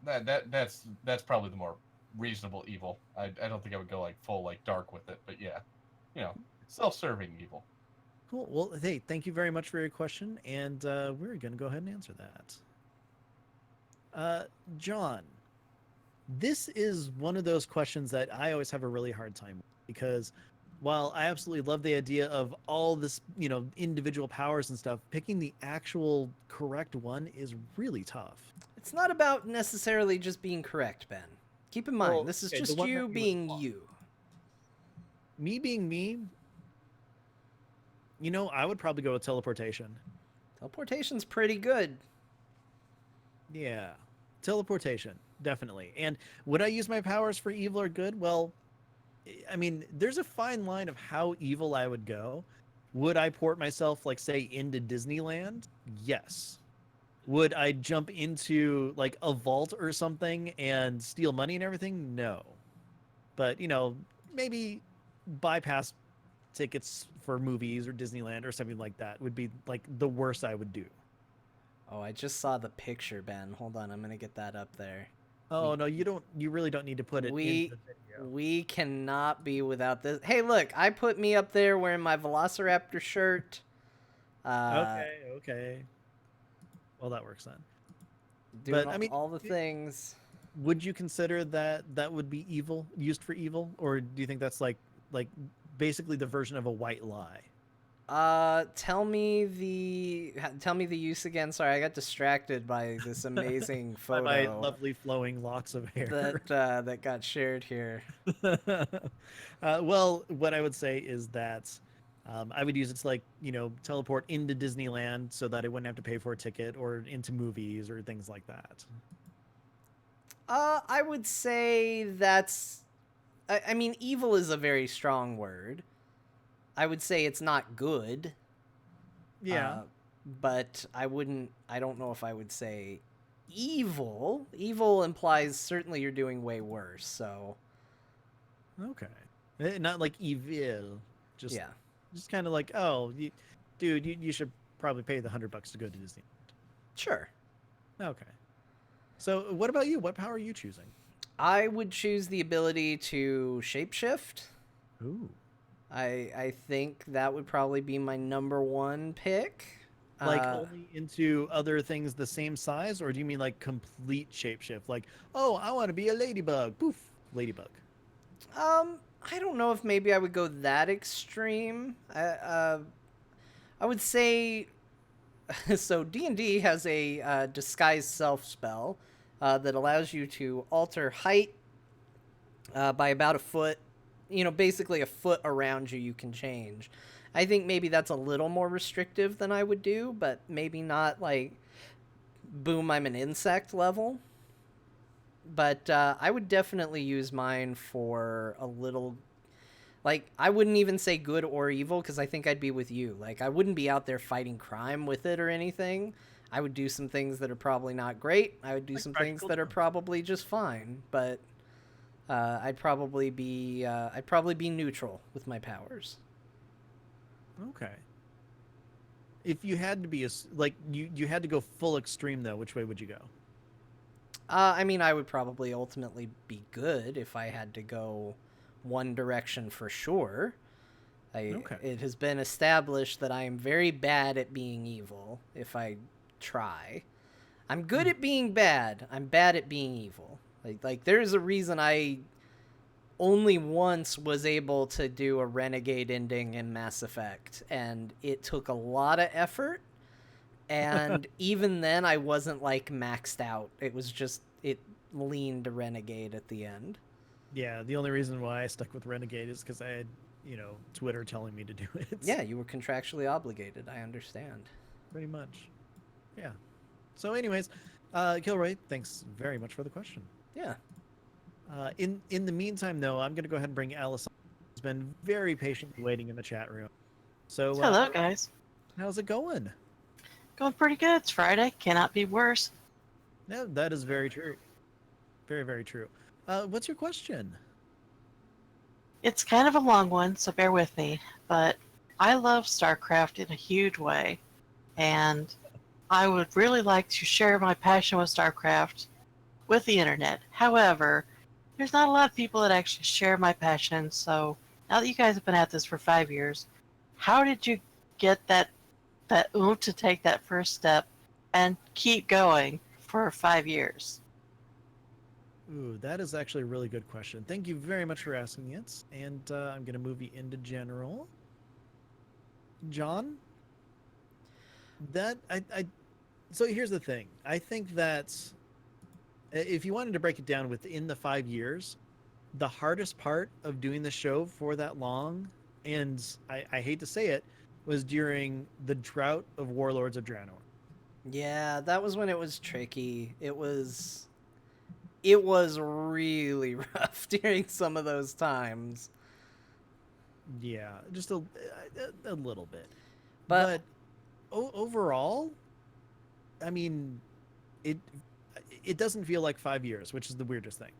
That's probably the more reasonable evil. I don't think I would go like full like dark with it, but yeah, self-serving evil. Cool. Well, hey, thank you very much for your question, and we're gonna go ahead and answer that. John, this is one of those questions that I always have a really hard time with, because while I absolutely love the idea of all this, individual powers and stuff, picking the actual correct one is really tough. It's not about necessarily just being correct, Ben. Keep in mind, Well, this is okay, the just one that you you would being want. you. Me being me, I would probably go with teleportation. Teleportation's pretty good. Yeah, teleportation, definitely. And would I use my powers for evil or good? Well, I mean, there's a fine line of how evil I would go. Would I port myself, like, say, into Disneyland? Yes. Would I jump into, like, a vault or something and steal money and everything? No. But, maybe bypass tickets for movies or Disneyland or something like that would be, like, the worst I would do. Oh, I just saw the picture, Ben. Hold on, I'm gonna get that up there. Oh, no, you really don't need to put it in the video. We cannot be without this. Hey, look, I put me up there wearing my Velociraptor shirt. Okay. Well, that works then. Doing But, I mean, all the things. Would you consider that would be evil, used for evil, or do you think that's like basically the version of a white lie? Tell me the use again. Sorry, I got distracted by this amazing By photo my lovely flowing locks of hair. that got shared here. Well, what I would say is that I would use it to teleport into Disneyland so that I wouldn't have to pay for a ticket, or into movies or things like that. I would say that's. I mean, evil is a very strong word. I would say it's not good. Yeah. But I don't know if I would say evil. Evil implies certainly you're doing way worse, so. Okay. Not like evil. Just Yeah. Just kind of like, oh, dude, you should probably pay the $100 to go to Disney. Sure. Okay. So what about you? What power are you choosing? I would choose the ability to shapeshift. Ooh. I think that would probably be my number one pick. Like only into other things the same size, or do you mean like complete shapeshift? Like, oh, I want to be a ladybug. Poof, ladybug. I don't know if maybe I would go that extreme. I would say, so D&D has a disguise self spell that allows you to alter height, by about a foot. Basically a foot around you can change. I think maybe that's a little more restrictive than I would do, but maybe not like, boom, I'm an insect level. But I would definitely use mine for a little, like, I wouldn't even say good or evil, because I think I'd be with you. Like, I wouldn't be out there fighting crime with it or anything. I would do some things that are probably not great. I would do Like some things practical that are jokes. probably just fine. But I'd probably be neutral with my powers. Okay. If you had to be you had to go full extreme though, which way would you go? I mean, I would probably ultimately be good if I had to go one direction for sure. Okay. It has been established that I am very bad at being evil if I try. I'm good at being bad. I'm bad at being evil. Like there's a reason I only once was able to do a renegade ending in Mass Effect, and it took a lot of effort. And even then, I wasn't like maxed out. It was just, it leaned to renegade at the end. Yeah, the only reason why I stuck with Renegade is because I had, Twitter telling me to do it. Yeah, you were contractually obligated. I understand. Pretty much. Yeah. So, anyways, Kilroy, thanks very much for the question. Yeah. In the meantime, though, I'm gonna go ahead and bring Alice on, who's been very patiently waiting in the chat room. So, Hello, guys. how's it going? Going pretty good. It's Friday. Cannot be worse. No, that is very true. Very, very true. What's your question? It's kind of a long one, so bear with me. But I love StarCraft in a huge way, and I would really like to share my passion with StarCraft with the internet. However, there's not a lot of people that actually share my passion, so now that you guys have been at this for 5 years, how did you get that oomph to take that first step and keep going for 5 years? Ooh, that is actually a really good question. Thank you very much for asking it. And I'm going to move you into general. John? So here's the thing. I think that if you wanted to break it down within the 5 years, the hardest part of doing the show for that long, and I hate to say it, was during the drought of Warlords of Draenor. Yeah, that was when it was tricky. It was really rough during some of those times. Yeah, just a little bit. But Overall, I mean, it doesn't feel like 5 years, which is the weirdest thing.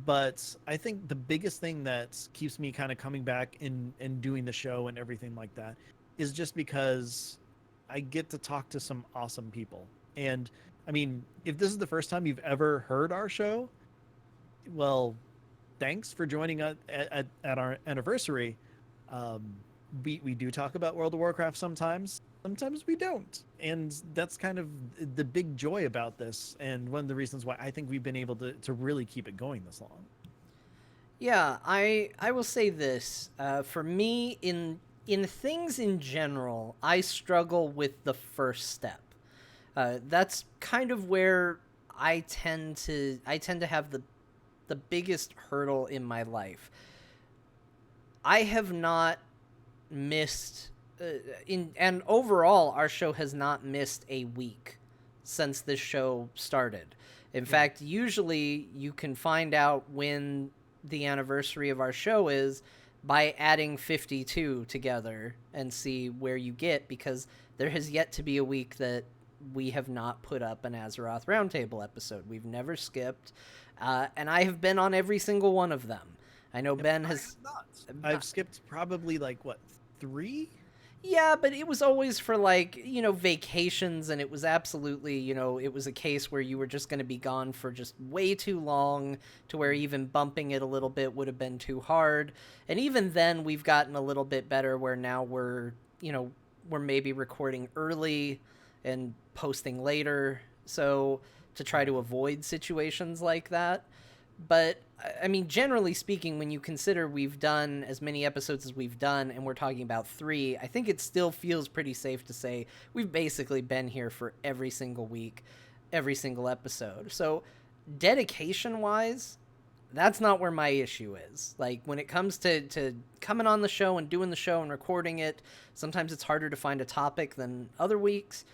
But I think the biggest thing that keeps me kind of coming back and doing the show and everything like that is just because I get to talk to some awesome people. And I mean, if this is the first time you've ever heard our show, well, thanks for joining us at our anniversary. We do talk about World of Warcraft sometimes. Sometimes we don't. And that's kind of the big joy about this, and one of the reasons why I think we've been able to really keep it going this long. yeah, I will say this. For me, in things in general, I struggle with the first step. That's kind of where I tend to have the biggest hurdle in my life. I have not missed and overall our show has not missed a week since this show started. In fact, usually you can find out when the anniversary of our show is by adding 52 together and see where you get, because there has yet to be a week that we have not put up an Azeroth Roundtable episode. We've never skipped, and I have been on every single one of them. I know Ben has not. I've skipped probably like what, 3? Yeah, but it was always for like, vacations, and it was absolutely, it was a case where you were just going to be gone for just way too long to where even bumping it a little bit would have been too hard. And even then we've gotten a little bit better where now we're maybe recording early and posting later, so to try to avoid situations like that. But I mean, generally speaking, when you consider we've done as many episodes as we've done, and we're talking about 3, I think it still feels pretty safe to say we've basically been here for every single week, every single episode. So dedication-wise, that's not where my issue is. Like, when it comes to coming on the show and doing the show and recording it, sometimes it's harder to find a topic than other weeks.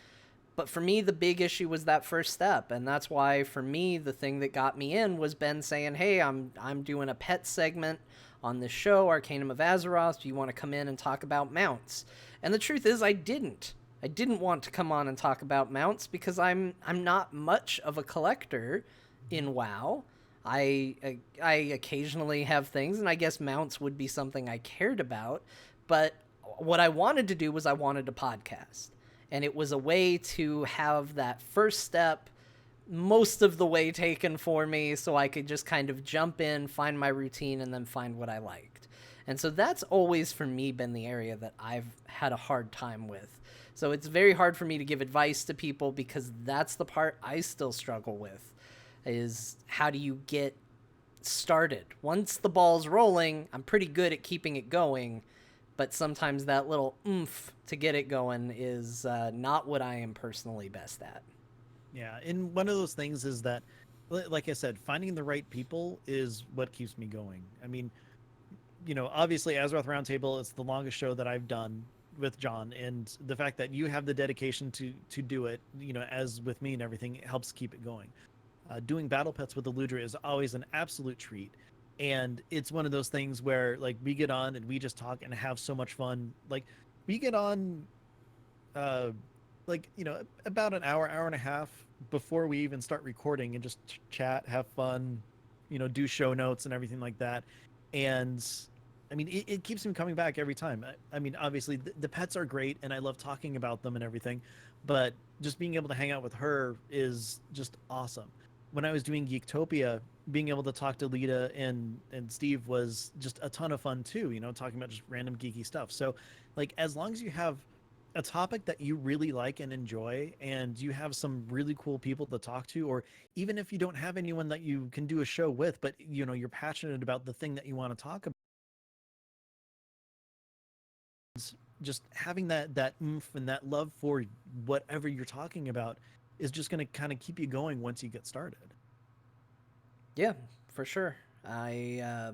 But for me, the big issue was that first step. And that's why, for me, the thing that got me in was Ben saying, hey, I'm doing a pet segment on this show, Arcanum of Azeroth. Do you want to come in and talk about mounts? And the truth is, I didn't want to come on and talk about mounts because I'm not much of a collector in WoW. I occasionally have things, and I guess mounts would be something I cared about. But what I wanted to do was I wanted to podcast. And it was a way to have that first step most of the way taken for me so I could just kind of jump in, find my routine, and then find what I liked. And so that's always, for me, been the area that I've had a hard time with. So it's very hard for me to give advice to people because that's the part I still struggle with, is how do you get started? Once the ball's rolling, I'm pretty good at keeping it going, but sometimes that little oomph to get it going is not what I am personally best at. Yeah, and one of those things is that, like I said, finding the right people is what keeps me going. I mean, you know, obviously Azeroth Roundtable, it's the longest show that I've done with John, and the fact that you have the dedication to do it, you know, as with me and everything, it helps keep it going. Doing Battle Pets with Eludra is always an absolute treat. And it's one of those things where, like, we get on and we just talk and have so much fun. Like, we get on, like, you know, about an hour and a half before we even start recording and just chat, have fun, you know, do show notes and everything like that. And, I mean, it keeps me coming back every time. I mean, obviously, the pets are great, and I love talking about them and everything. But just being able to hang out with her is just awesome. When I was doing Geektopia, being able to talk to Lita and Steve was just a ton of fun too, you know, talking about just random geeky stuff. So, like, as long as you have a topic that you really like and enjoy, and you have some really cool people to talk to, or even if you don't have anyone that you can do a show with, but, you know, you're passionate about the thing that you want to talk about, just having that oomph and that love for whatever you're talking about is just going to kind of keep you going once you get started. Yeah, for sure. I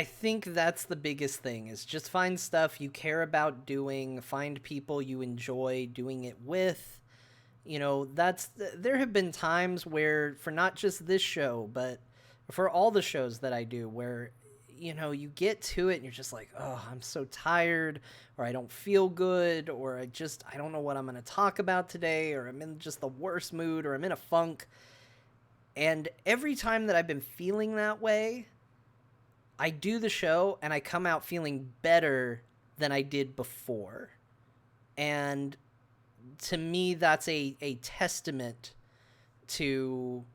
think that's the biggest thing, is just find stuff you care about doing, find people you enjoy doing it with. You know, there have been times where, for not just this show, but for all the shows that I do, where, you know, you get to it and you're just like, oh, I'm so tired, or I don't feel good, or I don't know what I'm going to talk about today, or I'm in just the worst mood, or I'm in a funk. And every time that I've been feeling that way, I do the show and I come out feeling better than I did before. And to me, that's a testament to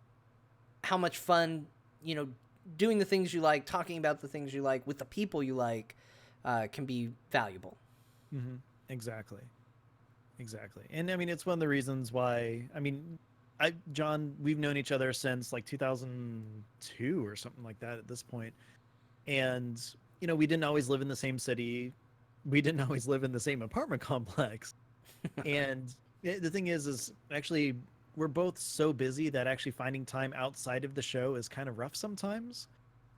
how much fun, you know, doing the things you like, talking about the things you like with the people you like, can be valuable. Mm-hmm. Exactly. And I mean, it's one of the reasons why, I mean, John, we've known each other since like 2002 or something like that at this point. And, you know, we didn't always live in the same city. We didn't always live in the same apartment complex. And the thing is actually, we're both so busy that actually finding time outside of the show is kind of rough sometimes.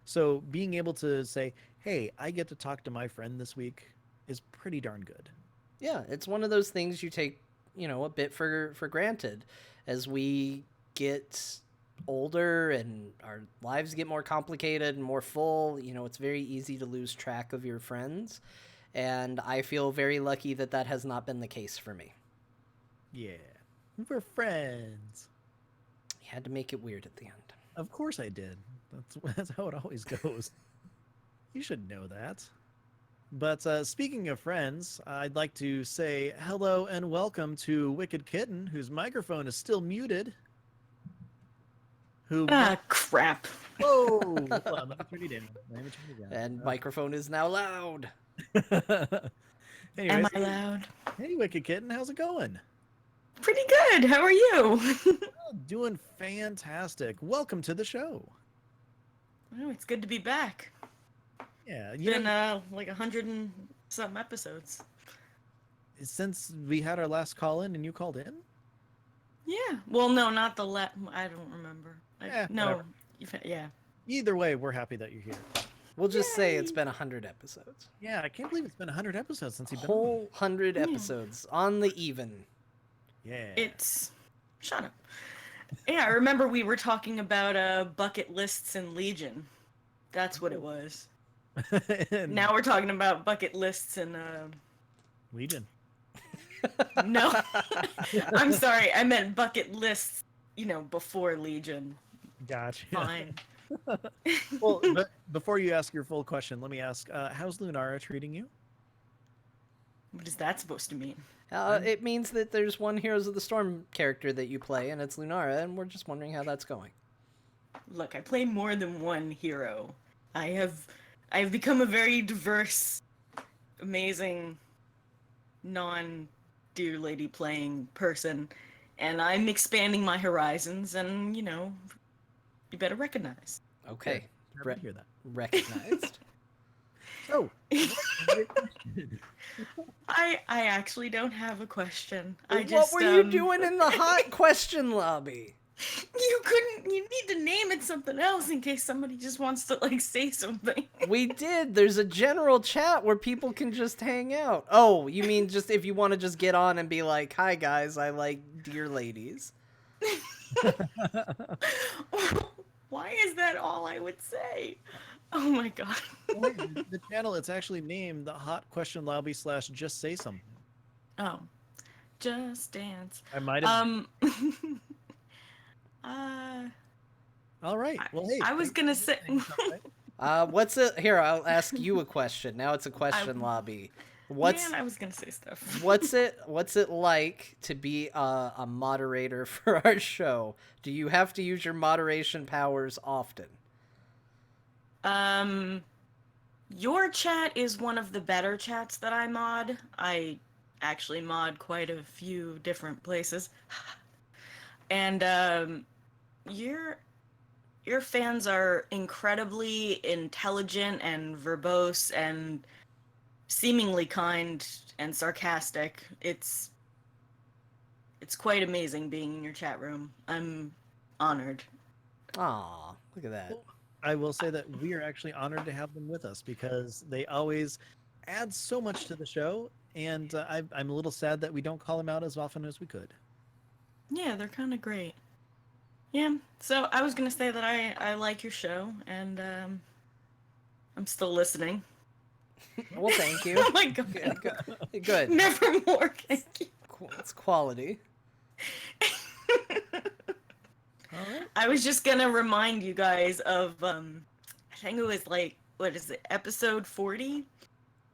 So being able to say, hey, I get to talk to my friend this week is pretty darn good. Yeah, it's one of those things you take, you know, a bit for granted. As we get older and our lives get more complicated and more full, you know, it's very easy to lose track of your friends. And I feel very lucky that that has not been the case for me. Yeah, we're friends. You had to make it weird at the end. Of course I did. That's how it always goes. You should know that. But speaking of friends, I'd like to say hello and welcome to Wicked Kitten, whose microphone is still muted. Crap. Whoa! Hold on, let me turn you down. And microphone is now loud. Anyways, Am I loud? hey, Wicked Kitten, how's it going? Pretty good. How are you? Doing fantastic. Welcome to the show. Oh, it's good to be back. Yeah, It's been like 100 and some episodes. Since we had our last call in and you called in? Yeah. Well, no, not the I don't remember. Yeah, No, whatever. Yeah. Either way, we're happy that you're here. We'll just say it's Yay. been 100 episodes. Yeah, I can't believe it's been 100 episodes since you've been on. Whole 100 Yeah. episodes on the even. Yeah. It's shut up. Yeah, I remember we were talking about bucket lists in Legion. That's what it was. And Now we're talking about bucket lists in Legion. no. I'm sorry, I meant bucket lists, before Legion. Gotcha. Fine. Well, but before you ask your full question, let me ask, how's Lunara treating you? What is that supposed to mean? It means that there's one Heroes of the Storm character that you play, and it's Lunara, and we're just wondering how that's going. Look, I play more than one hero. I've become a very diverse, amazing, non-Dear Lady playing person, and I'm expanding my horizons, and you better recognize. Okay, Happy to hear that. recognized. So, I actually don't have a question. What were you doing in the hot question lobby? You need to name it something else in case somebody just wants to say something. We did. There's a general chat where people can just hang out. Oh, you mean just if you want to just get on and be like, "Hi guys, I like Dear Ladies." Why is that all I would say? Oh my god. the channel, it's actually named the Hot Question Lobby / Just Say Something. Oh. Just Dance. I might have. All right. Well, hey. I was gonna say What's it? Here, I'll ask you a question. Now it's a question lobby. Man, I was gonna say stuff. What's it like to be a moderator for our show? Do you have to use your moderation powers often? Your chat is one of the better chats that I mod. I actually mod quite a few different places. And your fans are incredibly intelligent and verbose and seemingly kind and sarcastic. It's quite amazing being in your chat room. I'm honored. Aw, look at that. I will say that we are actually honored to have them with us because they always add so much to the show, and I'm a little sad that we don't call them out as often as we could. Yeah, they're kind of great. Yeah, so I was gonna say that I like your show, and I'm still listening. Well, thank you. Oh my god. Yeah, good. Nevermore, thank you. It's quality. All right. I was just gonna remind you guys of I think it was what is it, episode 40?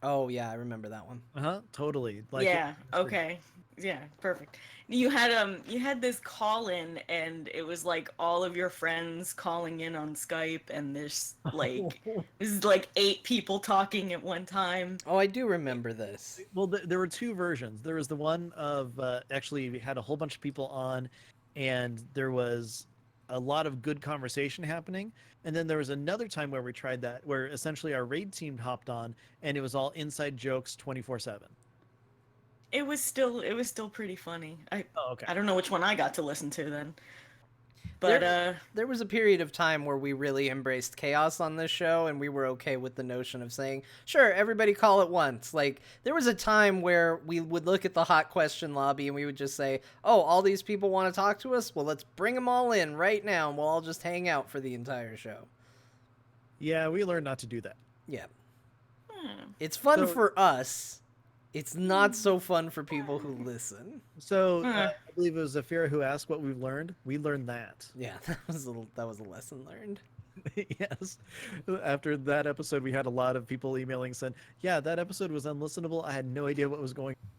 Oh yeah, I remember that one. Totally. Yeah. Okay. Yeah. Perfect. You had this call in, and it was all of your friends calling in on Skype, and there's it was 8 people talking at one time. Oh, I do remember this. Well, there were two versions. There was the one of actually we had a whole bunch of people on, and there was a lot of good conversation happening. And then there was another time where we tried that, where essentially our raid team hopped on, and it was all inside jokes 24/7. It was still pretty funny. Oh, okay. I don't know which one I got to listen to then. But There was a period of time where we really embraced chaos on this show, and we were okay with the notion of saying, sure, everybody call at once. There was a time where we would look at the hot question lobby and we would just say, oh, all these people want to talk to us? Well, let's bring them all in right now, and we'll all just hang out for the entire show. Yeah, we learned not to do that. Yeah. hmm. It's fun So- for us. It's not so fun for people who listen. So Huh. I believe it was Zafira who asked what we've learned. We learned that. Yeah, that was a lesson learned. Yes. After that episode, we had a lot of people emailing saying, yeah, that episode was unlistenable. I had no idea what was going on.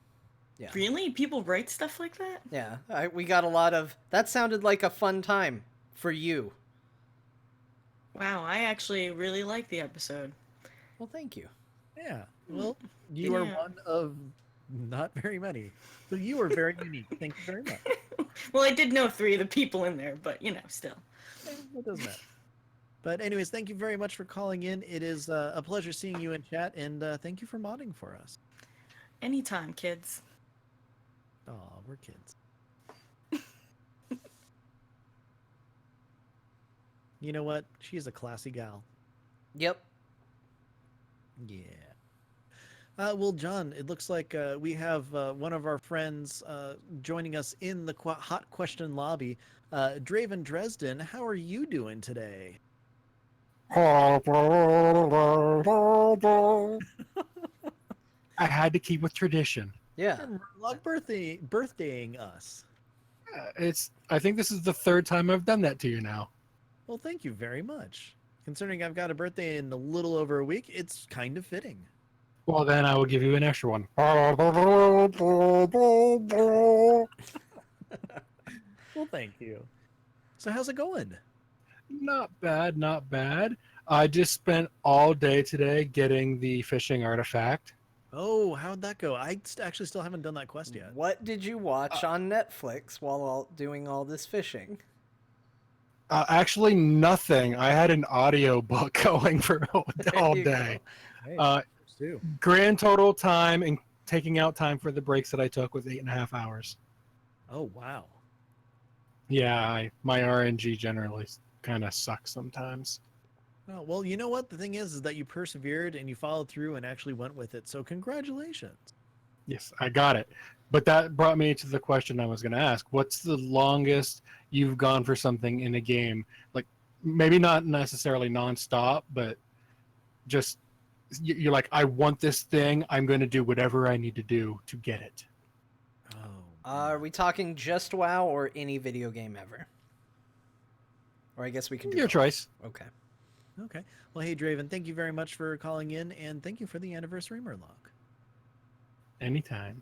Yeah. Really? People write stuff like that? Yeah, we got a lot of, that sounded like a fun time for you. Wow, I actually really like the episode. Well, thank you. Yeah. Well, you are Yeah. one of not very many. So you are very unique. Thank you very much. Well, I did know 3 of the people in there, but still. It doesn't matter. But anyways, thank you very much for calling in. It is a pleasure seeing you in chat, and thank you for modding for us. Anytime, kids. Oh, we're kids. You know what? She's a classy gal. Yep. Yeah. Well, John, it looks like we have one of our friends joining us in the hot question lobby. Draven Dresden, how are you doing today? I had to keep with tradition. Yeah. And Murloc birthdaying us. I think this is the third time I've done that to you now. Well, thank you very much. Considering I've got a birthday in a little over a week, it's kind of fitting. Well, then I will give you an extra one. Well, thank you. So how's it going? Not bad, not bad. I just spent all day today getting the fishing artifact. Oh, how'd that go? I actually still haven't done that quest yet. What did you watch on Netflix while doing all this fishing? Actually, nothing. I had an audio book going for all you day. Hey, Uh, too. Grand total time and taking out time for the breaks that I took was 8.5 hours. Oh, wow. Yeah, my RNG generally kind of sucks sometimes. Oh, well, you know what? The thing is that you persevered and you followed through and actually went with it. So congratulations. Yes, I got it. But that brought me to the question I was going to ask. What's the longest you've gone for something in a game? Like, maybe not necessarily nonstop, but just you're like, I want this thing. I'm going to do whatever I need to do to get it. Oh. Are we talking just WoW or any video game ever? Or I guess we can do Your both. choice. Okay. Okay. Well, hey, Draven, thank you very much for calling in, and thank you for the anniversary, Murloc. Anytime.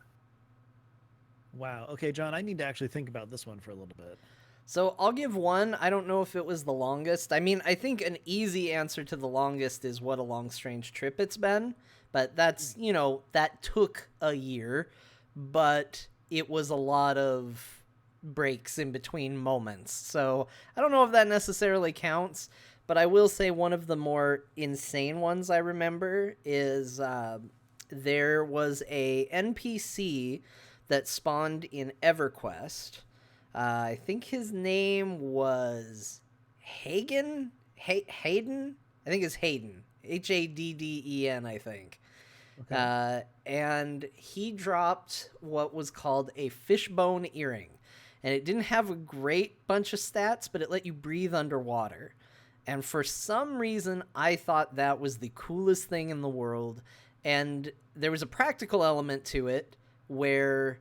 Wow. Okay, John, I need to actually think about this one for a little bit. So I'll give one. I don't know if it was the longest. I mean, I think an easy answer to the longest is what a long, strange trip it's been. But that's, that took a year. But it was a lot of breaks in between moments. So I don't know if that necessarily counts. But I will say one of the more insane ones I remember is there was a NPC that spawned in EverQuest. I think his name was Hagen? Hayden? I think it's Hayden. Hadden, I think. Okay. And he dropped what was called a fishbone earring. And it didn't have a great bunch of stats, but it let you breathe underwater. And for some reason, I thought that was the coolest thing in the world. And there was a practical element to it where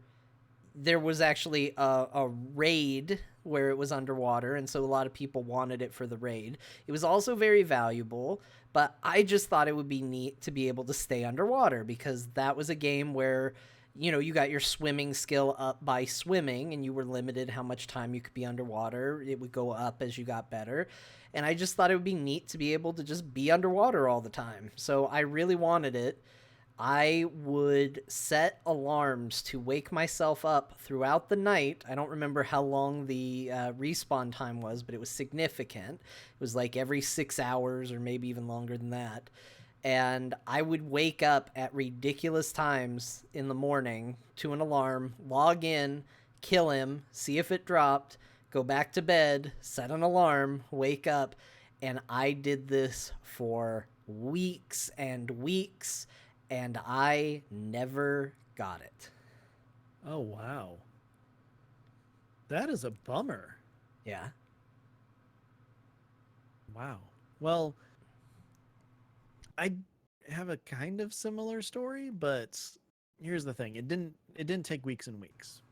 there was actually a raid where it was underwater, and so a lot of people wanted it for the raid. It was also very valuable, but I just thought it would be neat to be able to stay underwater, because that was a game where, you got your swimming skill up by swimming, and you were limited how much time you could be underwater. It would go up as you got better. And I just thought it would be neat to be able to just be underwater all the time. So I really wanted it. I would set alarms to wake myself up throughout the night. I don't remember how long the respawn time was, but it was significant. It was like every 6 hours or maybe even longer than that. And I would wake up at ridiculous times in the morning to an alarm, log in, kill him, see if it dropped, go back to bed, set an alarm, wake up. And I did this for weeks and weeks. And I never got it. Oh, wow. That is a bummer. Yeah. Wow. Well, I have a kind of similar story, but here's the thing. It didn't take weeks and weeks.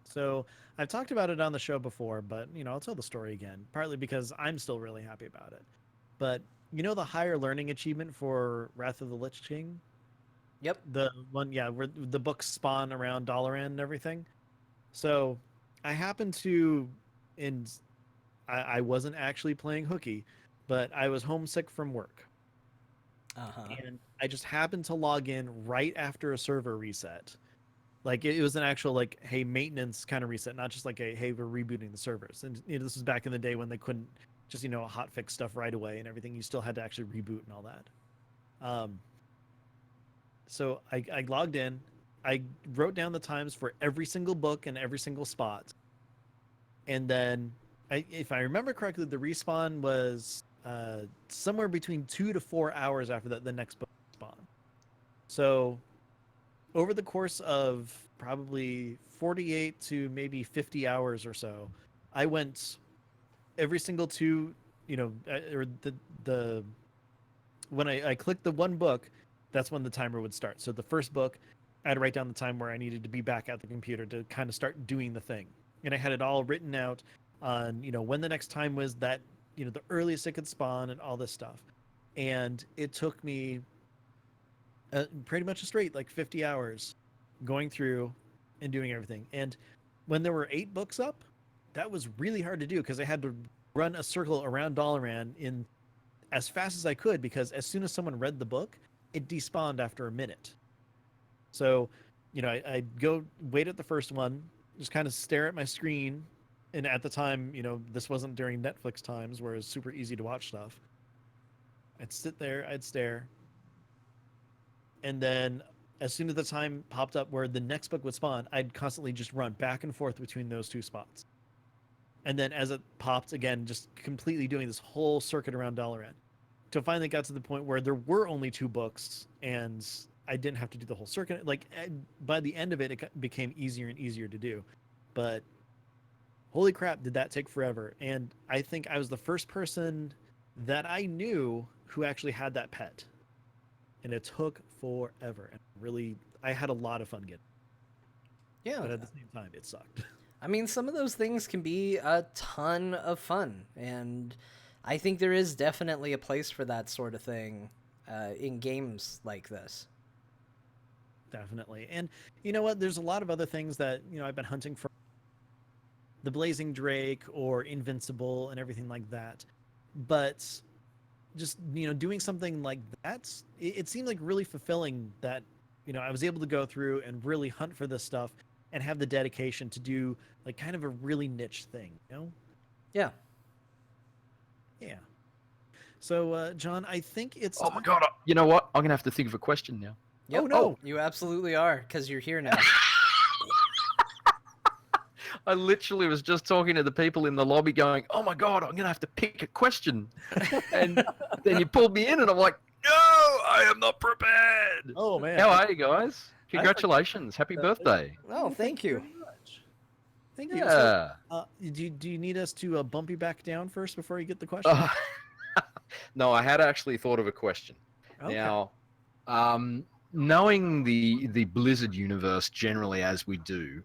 So I've talked about it on the show before, but I'll tell the story again, partly because I'm still really happy about it. But the higher learning achievement for Wrath of the Lich King? Yep. The one, yeah, where the books spawn around Dalaran and everything. So I happened to, I wasn't actually playing hooky, but I was homesick from work. Uh-huh. And I just happened to log in right after a server reset. Like it was an actual hey, maintenance kind of reset, not just hey, we're rebooting the servers. And this was back in the day when they couldn't just hotfix stuff right away and everything. You still had to actually reboot and all that. So I logged in. I wrote down the times for every single book and every single spot. And then if I remember correctly, the respawn was somewhere between 2 to 4 hours after the next book spawn. So over the course of probably 48 to maybe 50 hours or so, I went every single or the when I clicked the one book, that's when the timer would start. So the first book, I'd write down the time where I needed to be back at the computer to kind of start doing the thing. And I had it all written out on, when the next time was, that, the earliest it could spawn and all this stuff. And it took me pretty much a straight, like 50 hours going through and doing everything. And when there were 8 books up, that was really hard to do because I had to run a circle around Dalaran in as fast as I could, because as soon as someone read the book, it despawned after a minute. So, I'd go wait at the first one, just kind of stare at my screen. And at the time, this wasn't during Netflix times where it was super easy to watch stuff. I'd sit there, I'd stare. And then as soon as the time popped up where the next book would spawn, I'd constantly just run back and forth between those 2 spots. And then as it popped again, just completely doing this whole circuit around Dalaran. Till finally got to the point where there were only 2 books and I didn't have to do the whole circuit. Like, by the end of it, it became easier and easier to do. But holy crap, did that take forever. And I think I was the first person that I knew who actually had that pet. And it took forever. And really, I had a lot of fun getting it. Yeah. But at the same time, it sucked. I mean, some of those things can be a ton of fun, and I think there is definitely a place for that sort of thing in games like this. Definitely. And you know what? There's a lot of other things that, I've been hunting for. The Blazing Drake or Invincible and everything like that. But just, doing something like that, it seemed like really fulfilling that, I was able to go through and really hunt for this stuff and have the dedication to do like kind of a really niche thing, Yeah. Yeah. So, John, I think it's... Oh my god, you know what? I'm going to have to think of a question now. Yep. Oh, no. You absolutely are, because you're here now. I literally was just talking to the people in the lobby going, oh my god, I'm going to have to pick a question. And then you pulled me in and I'm like, no, I am not prepared. Oh, man. How are you guys? Congratulations. Happy birthday. Oh, thank you. Very much. Thank you. Yeah. So, do you need us to bump you back down first before you get the question? No, I had actually thought of a question. Okay. Now, knowing the Blizzard universe generally as we do,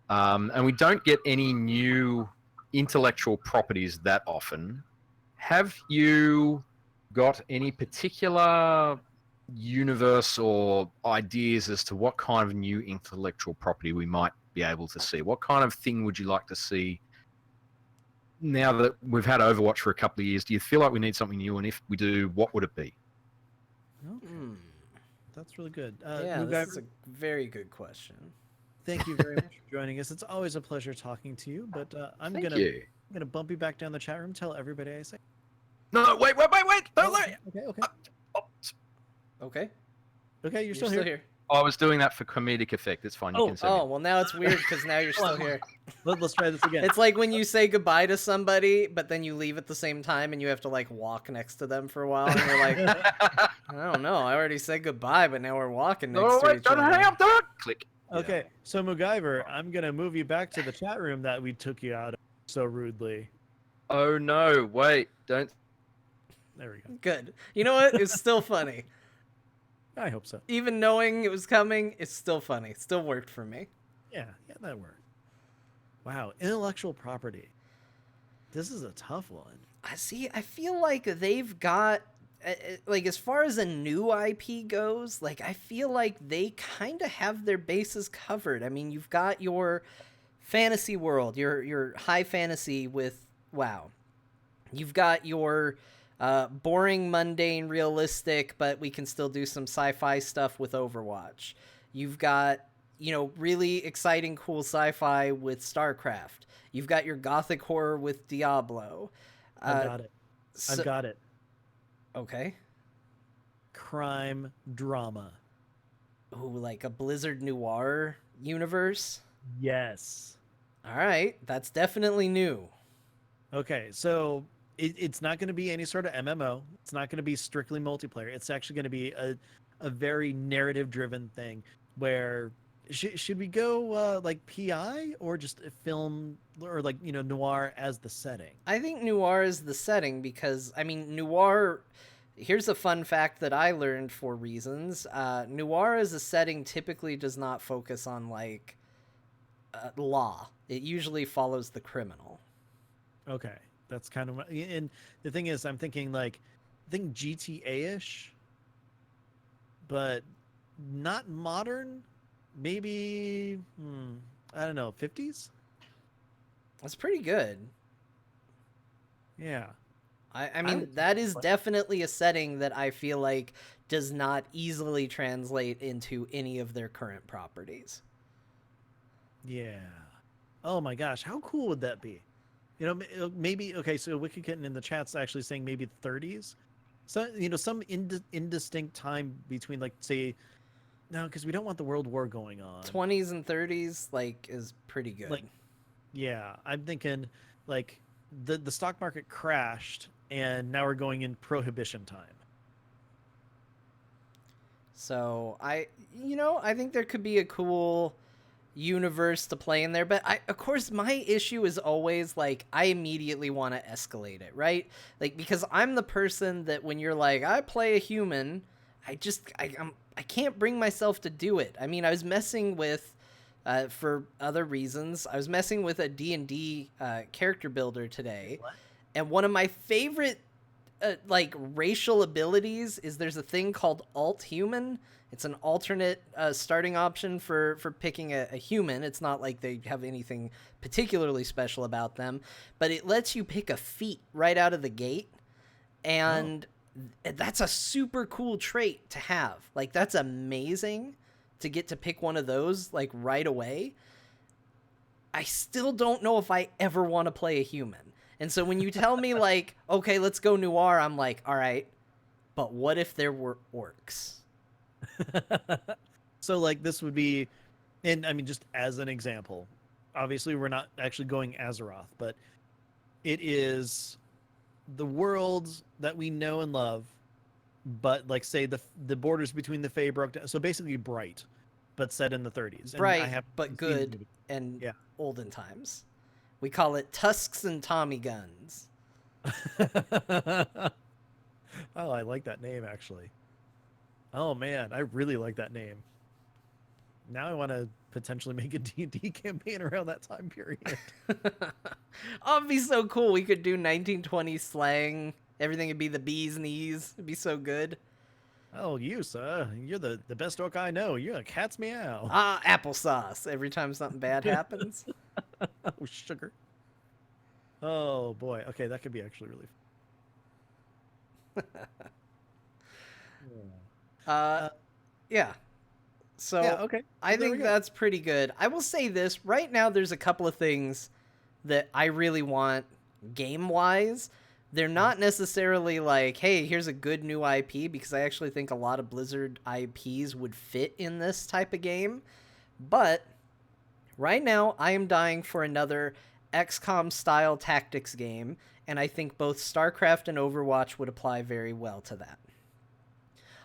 and we don't get any new intellectual properties that often, have you got any particular universe or ideas as to what kind of new intellectual property we might be able to see? What kind of thing would you like to see now that we've had Overwatch for a couple of years? Do you feel like we need something new? And if we do, what would it be? Okay. That's really good. Yeah, Mugiver, this is a very good question. thank you very much for joining us. It's always a pleasure talking to you, but I'm Thank gonna you. bump you back down the chat room. Tell everybody I say. No, wait! Don't let. Okay. Okay. Okay, you're You're still here. I was doing that for comedic effect. It's fine. You can say Oh, well, now it's weird because now you're still here. Let's try this again. It's like when you say goodbye to somebody, but then you leave at the same time and you have to like walk next to them for a while. And you're like, I don't know. I already said goodbye, but now we're walking next No, to wait! each Don't other. hang up! Don't click. Okay, so MacGyver, I'm gonna move you back to the chat room that we took you out of so rudely. Oh no! Wait! Don't. There we go. Good. You know what? It's still funny. I hope so. Even knowing it was coming, it's still funny. It still worked for me. Yeah, that worked. Wow, intellectual property. This is a tough one. I feel like they've got, like, as far as a new IP goes, like, I feel like they kind of have their bases covered. I mean, you've got your fantasy world, your high fantasy with WoW. You've got your boring, mundane, realistic, but we can still do some sci-fi stuff with Overwatch. You've got, really exciting, cool sci-fi with StarCraft. You've got your gothic horror with Diablo. I got it. So, I've got it. Okay. Crime drama. Ooh, like a Blizzard noir universe? Yes. All right, that's definitely new. Okay, so it's not going to be any sort of MMO. It's not going to be strictly multiplayer. It's actually going to be a very narrative driven thing where should we go like PI or just a film or like, you know, noir as the setting? I think noir is the setting because, I mean, noir. Here's a fun fact that I learned for reasons. Noir as a setting typically does not focus on like law. It usually follows the criminal. Okay, that's kind of and the thing is, I'm thinking like, I think GTA-ish, but not modern. Maybe I don't know, 50s. That's pretty good. Yeah. I mean, that is definitely a setting that I feel like does not easily translate into any of their current properties. Yeah. Oh my gosh, how cool would that be? You know, maybe okay. So Wicked Kitten in the chat's actually saying maybe the 30s. So you know, some indistinct time between like say, no, because we don't want the World War going on. 20s and 30s like is pretty good. Like, yeah, I'm thinking like the stock market crashed and now we're going in prohibition time. So I think there could be a cool universe to play in there, but of course my issue is always like I immediately want to escalate it, right? Like, because I'm the person that when you're like I play a human, I can't bring myself to do it. I mean, I was messing with for other reasons, I was messing with a D&D character builder today. What? And one of my favorite like racial abilities is there's a thing called alt human. It's an alternate starting option for picking a human. It's not like they have anything particularly special about them, but it lets you pick a feat right out of the gate. And that's a super cool trait to have. Like, that's amazing to get to pick one of those like right away. I still don't know if I ever want to play a human. And so when you tell me like, okay, let's go noir, I'm like, all right, but what if there were orcs? So like this would be, and I mean, just as an example, obviously we're not actually going Azeroth, but it is the world that we know and love, but like say the borders between the Fae broke down. So basically Bright, but set in the 30s. And Right, I have but good and Yeah. olden times. We call it Tusks and Tommy Guns. Oh, I like that name actually. Oh man, I really like that name. Now I want to potentially make a D&D campaign around that time period. Oh, it'd be so cool. We could do 1920s slang. Everything would be the bee's knees. It'd be so good. Oh, you, sir. You're the best orc I know. You're a cat's meow. Ah, applesauce. Every time something bad happens. Oh, sugar. Oh, boy. Okay, that could be actually really fun. Yeah. So Yeah, okay. I There we think go. that's pretty good. I will say this. Right now, there's a couple of things that I really want game-wise. They're not necessarily like, hey, here's a good new IP, because I actually think a lot of Blizzard IPs would fit in this type of game. But right now, I am dying for another XCOM-style tactics game, and I think both StarCraft and Overwatch would apply very well to that.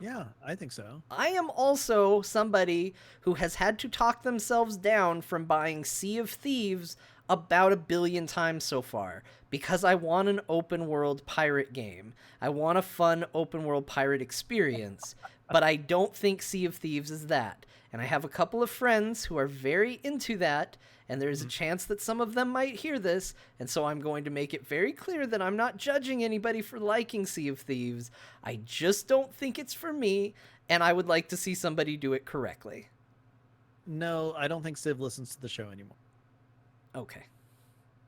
Yeah, I think so. I am also somebody who has had to talk themselves down from buying Sea of Thieves about 1 billion times so far, because I want an open world pirate game. I want a fun open world pirate experience, but I don't think Sea of Thieves is that. And I have a couple of friends who are very into that, and there's a chance that some of them might hear this, and so I'm going to make it very clear that I'm not judging anybody for liking Sea of Thieves. I just don't think it's for me, and I would like to see somebody do it correctly. No, I don't think Civ listens to the show anymore. Okay.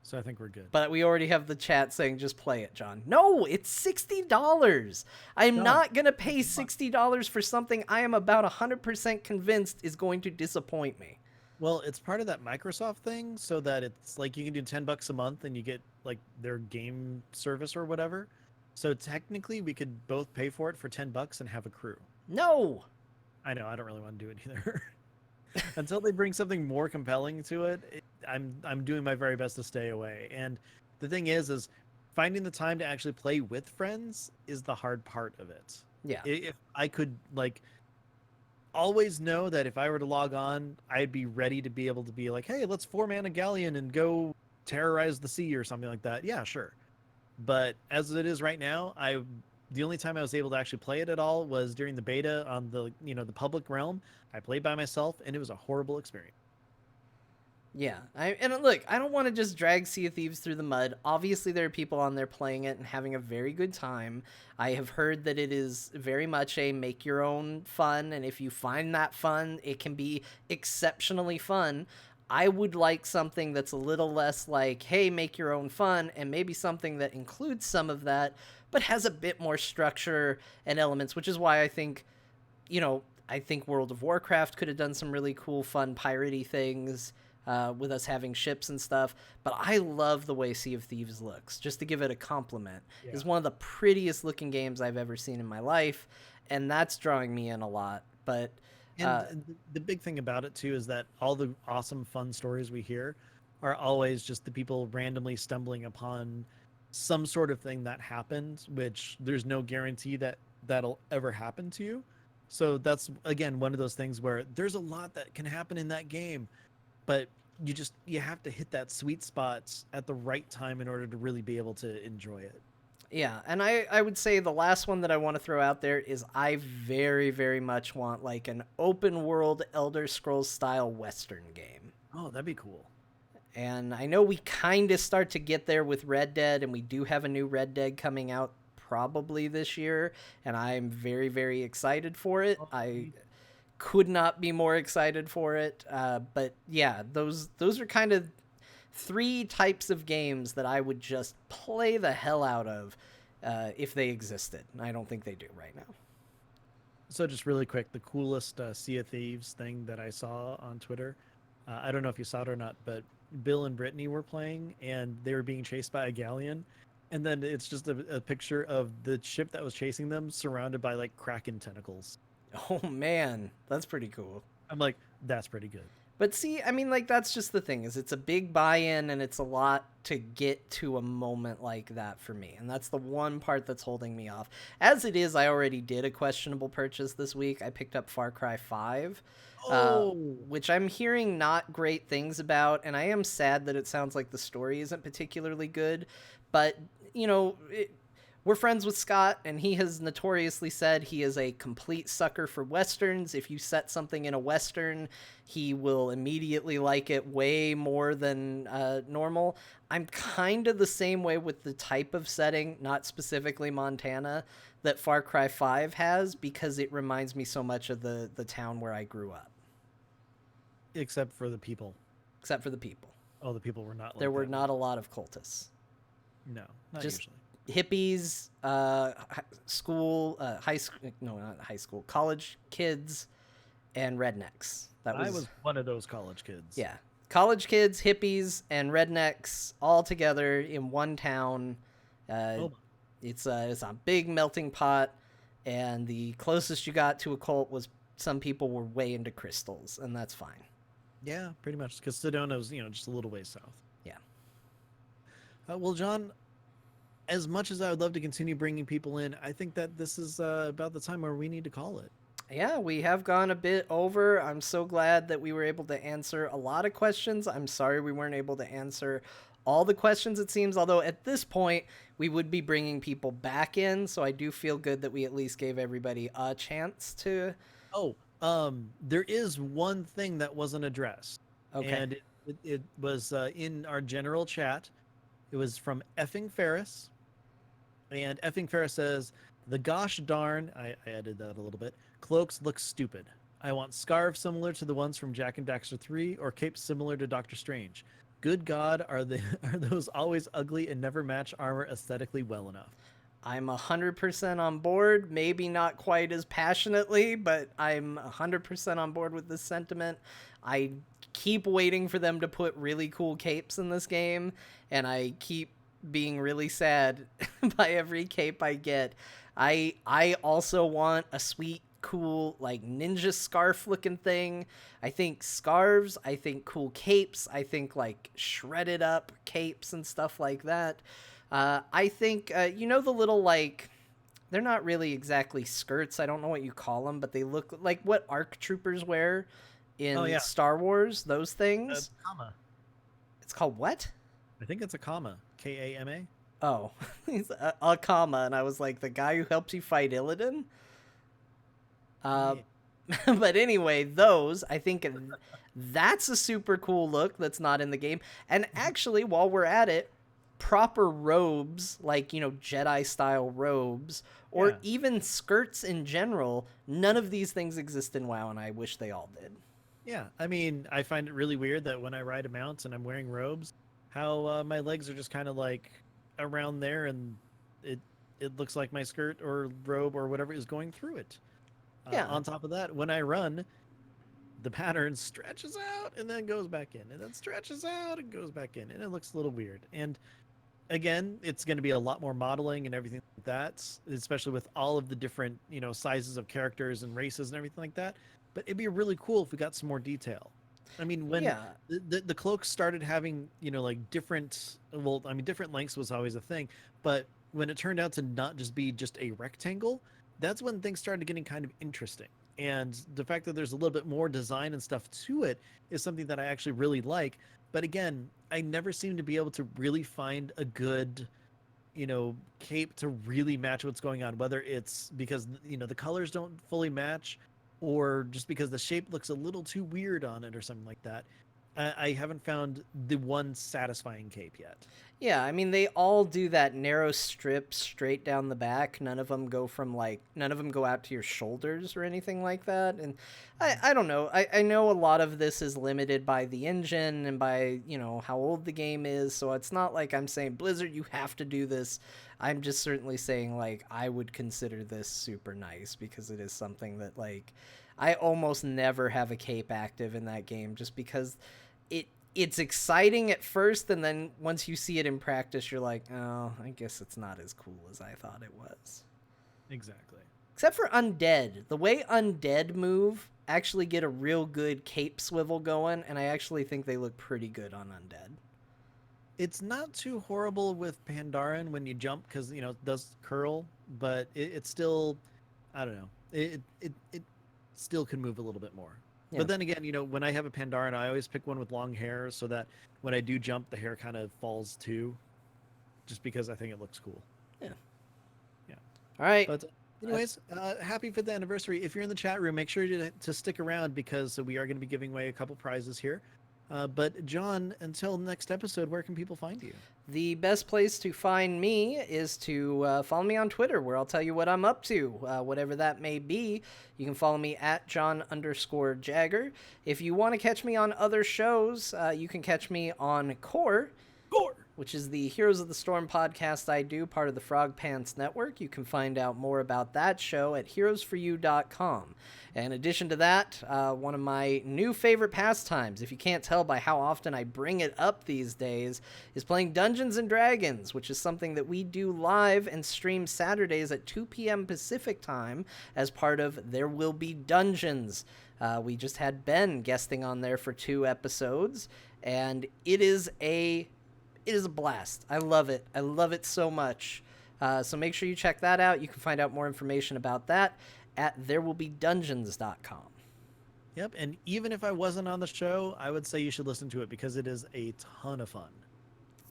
So I think we're good. But we already have the chat saying just play it, John. No, it's $60. I'm John, not going to pay $60 for something I am about 100% convinced is going to disappoint me. Well, it's part of that Microsoft thing, so that it's like you can do $10 a month and you get like their game service or whatever. So technically, we could both pay for it for $10 and have a crew. No. I know, I don't really want to do it either. Until they bring something more compelling to it, I'm doing my very best to stay away. And the thing is finding the time to actually play with friends is the hard part of it. Yeah. If I could like always know that if I were to log on, I'd be ready to be able to be like, hey, let's 4-man a galleon and go terrorize the sea or something like that. Yeah, sure. But as it is right now, the only time I was able to actually play it at all was during the beta on the the public realm. I played by myself and it was a horrible experience. Yeah, and look, I don't want to just drag Sea of Thieves through the mud. Obviously, there are people on there playing it and having a very good time. I have heard that it is very much a make your own fun, and if you find that fun, it can be exceptionally fun. I would like something that's a little less like, hey, make your own fun, and maybe something that includes some of that, but has a bit more structure and elements, which is why I think, I think World of Warcraft could have done some really cool, fun, piratey things. With us having ships and stuff, but I love the way Sea of Thieves looks. Just to give it a compliment, it's one of the prettiest looking games I've ever seen in my life, and that's drawing me in a lot. But and the big thing about it too is that all the awesome, fun stories we hear are always just the people randomly stumbling upon some sort of thing that happened, which there's no guarantee that that'll ever happen to you. So that's again one of those things where there's a lot that can happen in that game. But you have to hit that sweet spot at the right time in order to really be able to enjoy it. Yeah, and I would say the last one that I want to throw out there is I very, very much want like an open world Elder Scrolls style Western game. Oh, that'd be cool. And I know we kind of start to get there with Red Dead, and we do have a new Red Dead coming out probably this year, and I'm very, very excited for it. I could not be more excited for it. But yeah, those are kind of 3 types of games that I would just play the hell out of if they existed. I don't think they do right now. So just really quick, the coolest Sea of Thieves thing that I saw on Twitter, I don't know if you saw it or not, but Bill and Brittany were playing and they were being chased by a galleon. And then it's just a picture of the ship that was chasing them surrounded by like Kraken tentacles. Oh man, that's pretty cool. I'm like, that's pretty good. But see, I mean, like, that's just the thing, is it's a big buy-in and it's a lot to get to a moment like that for me. And that's the one part that's holding me off. As it is, I already did a questionable purchase this week. I picked up Far Cry 5, which I'm hearing not great things about. And I am sad that it sounds like the story isn't particularly good. But, we're friends with Scott, and he has notoriously said he is a complete sucker for Westerns. If you set something in a Western, he will immediately like it way more than normal. I'm kind of the same way with the type of setting, not specifically Montana, that Far Cry 5 has, because it reminds me so much of the town where I grew up. Except for the people. Except for the people. Oh, the people were not like There were that. not a lot of cultists. No, not Just usually. hippies, college kids, and rednecks. I was one of those college kids. Yeah, college kids, hippies, and rednecks all together in one town. It's a big melting pot, and the closest you got to a cult was some people were way into crystals, and that's fine. Yeah, pretty much, because Sedona was just a little ways south. Yeah. Well, John, as much as I would love to continue bringing people in, I think that this is about the time where we need to call it. Yeah, we have gone a bit over. I'm so glad that we were able to answer a lot of questions. I'm sorry we weren't able to answer all the questions, it seems, although at this point we would be bringing people back in, so I do feel good that we at least gave everybody a chance to... There is one thing that wasn't addressed. Okay. And it was in our general chat. It was from Effing Ferris. And Effing Ferris says, the gosh darn, I added that a little bit, cloaks look stupid. I want scarves similar to the ones from Jak and Daxter 3 or capes similar to Doctor Strange. Good God, are those always ugly and never match armor aesthetically well enough? I'm 100% on board, maybe not quite as passionately, but I'm 100% on board with this sentiment. I keep waiting for them to put really cool capes in this game, and I keep being really sad by every cape I get. I also want a sweet cool like ninja scarf looking thing. I think scarves. I think cool capes. I think like shredded up capes and stuff like that. I think you know, the little like, they're not really exactly skirts. I don't know what you call them, but they look like what ARC troopers wear in Oh, yeah. Star Wars. Those things. Comma. It's called what? I think it's a comma. K-A-M-A. Oh, he's a comma, and I was like, the guy who helps you fight Illidan? But anyway, those, I think that's a super cool look that's not in the game. And actually, while we're at it, proper robes, like, you know, Jedi-style robes, or Yeah. even skirts in general, none of these things exist in WoW, and I wish they all did. Yeah, I mean, I find it really weird that when I ride a mount and I'm wearing robes, how my legs are just kind of like around there, and it looks like my skirt or robe or whatever is going through it. Yeah. On top of that, when I run, the pattern stretches out and then goes back in, and then stretches out and goes back in, and it looks a little weird. And again, it's going to be a lot more modeling and everything like that, especially with all of the different, you know, sizes of characters and races and everything like that. But it'd be really cool if we got some more detail. I mean, when Yeah. the cloaks started having, you know, like different, well, I mean, different lengths was always a thing, but when it turned out to not just be just a rectangle, that's when things started getting kind of interesting. And the fact that there's a little bit more design and stuff to it is something that I actually really like. But again, I never seem to be able to really find a good, you know, cape to really match what's going on, whether it's because, you know, the colors don't fully match, or just because the shape looks a little too weird on it or something like that. I haven't found the one satisfying cape yet. Yeah, I mean, they all do that narrow strip straight down the back. None of them go out to your shoulders or anything like that. And I don't know. I know a lot of this is limited by the engine and by, you know, how old the game is. So it's not like I'm saying, Blizzard, you have to do this. I'm just certainly saying, like, I would consider this super nice, because it is something that, like, I almost never have a cape active in that game, just because it's exciting at first, and then once you see it in practice, you're like, oh, I guess it's not as cool as I thought it was. Exactly. Except for Undead. The way Undead move actually get a real good cape swivel going, and I actually think they look pretty good on Undead. It's not too horrible with Pandaren when you jump, because, you know, it does curl, but it's still, I don't know, it still can move a little bit more. Yeah. But then again, you know, when I have a Pandaren, I always pick one with long hair, so that when I do jump, the hair kind of falls too, just because I think it looks cool. All right. But anyways, happy 5th anniversary. If you're in the chat room, make sure to stick around, because we are going to be giving away a couple prizes here. But John, until next episode, where can people find you? The best place to find me is to follow me on Twitter, where I'll tell you what I'm up to, whatever that may be. You can follow me at John_Jagger. If you want to catch me on other shows, you can catch me on Core, which is the Heroes of the Storm podcast I do, part of the Frog Pants Network. You can find out more about that show at heroesforyou.com. In addition to that, one of my new favorite pastimes, if you can't tell by how often I bring it up these days, is playing Dungeons & Dragons, which is something that we do live and stream Saturdays at 2 p.m. Pacific time as part of There Will Be Dungeons. We just had Ben guesting on there for 2 episodes, and it is a blast. I love it. I love it so much. So make sure you check that out. You can find out more information about that at therewillbedungeons.com. Yep, and even if I wasn't on the show, I would say you should listen to it, because it is a ton of fun.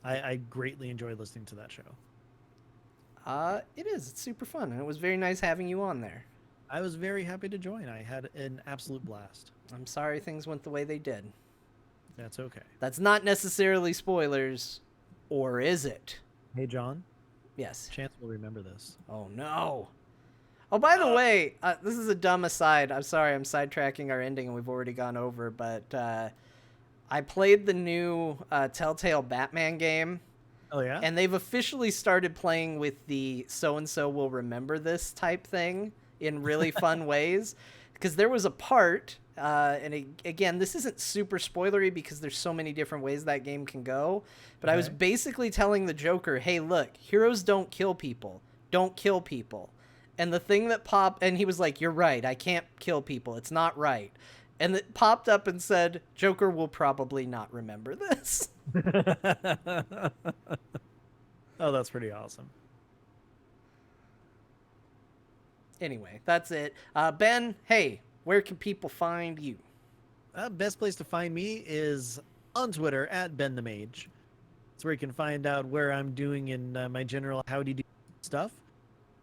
I greatly enjoy listening to that show. It is. It's super fun, and it was very nice having you on there. I was very happy to join. I had an absolute blast. I'm sorry things went the way they did. That's okay. That's not necessarily spoilers, or is it? Hey, John. Yes. Chance will remember this. Oh, no. Oh, by the way, this is a dumb aside. I'm sorry, I'm sidetracking our ending, and we've already gone over, but I played the new Telltale Batman game. Oh, yeah? And they've officially started playing with the so-and-so will remember this type thing in really fun ways. Because there was a part, again, this isn't super spoilery because there's so many different ways that game can go, but I was basically telling the Joker, hey, look, heroes don't kill people. Don't kill people. and the thing that popped, and he was like, "You're right. I can't kill people. It's not right." And it popped up and said, "Joker will probably not remember this." Oh, that's pretty awesome. Anyway, that's it. Ben, hey, where can people find you? Best place to find me is on Twitter at Ben the Mage. It's where you can find out where I'm doing in my general howdy do stuff.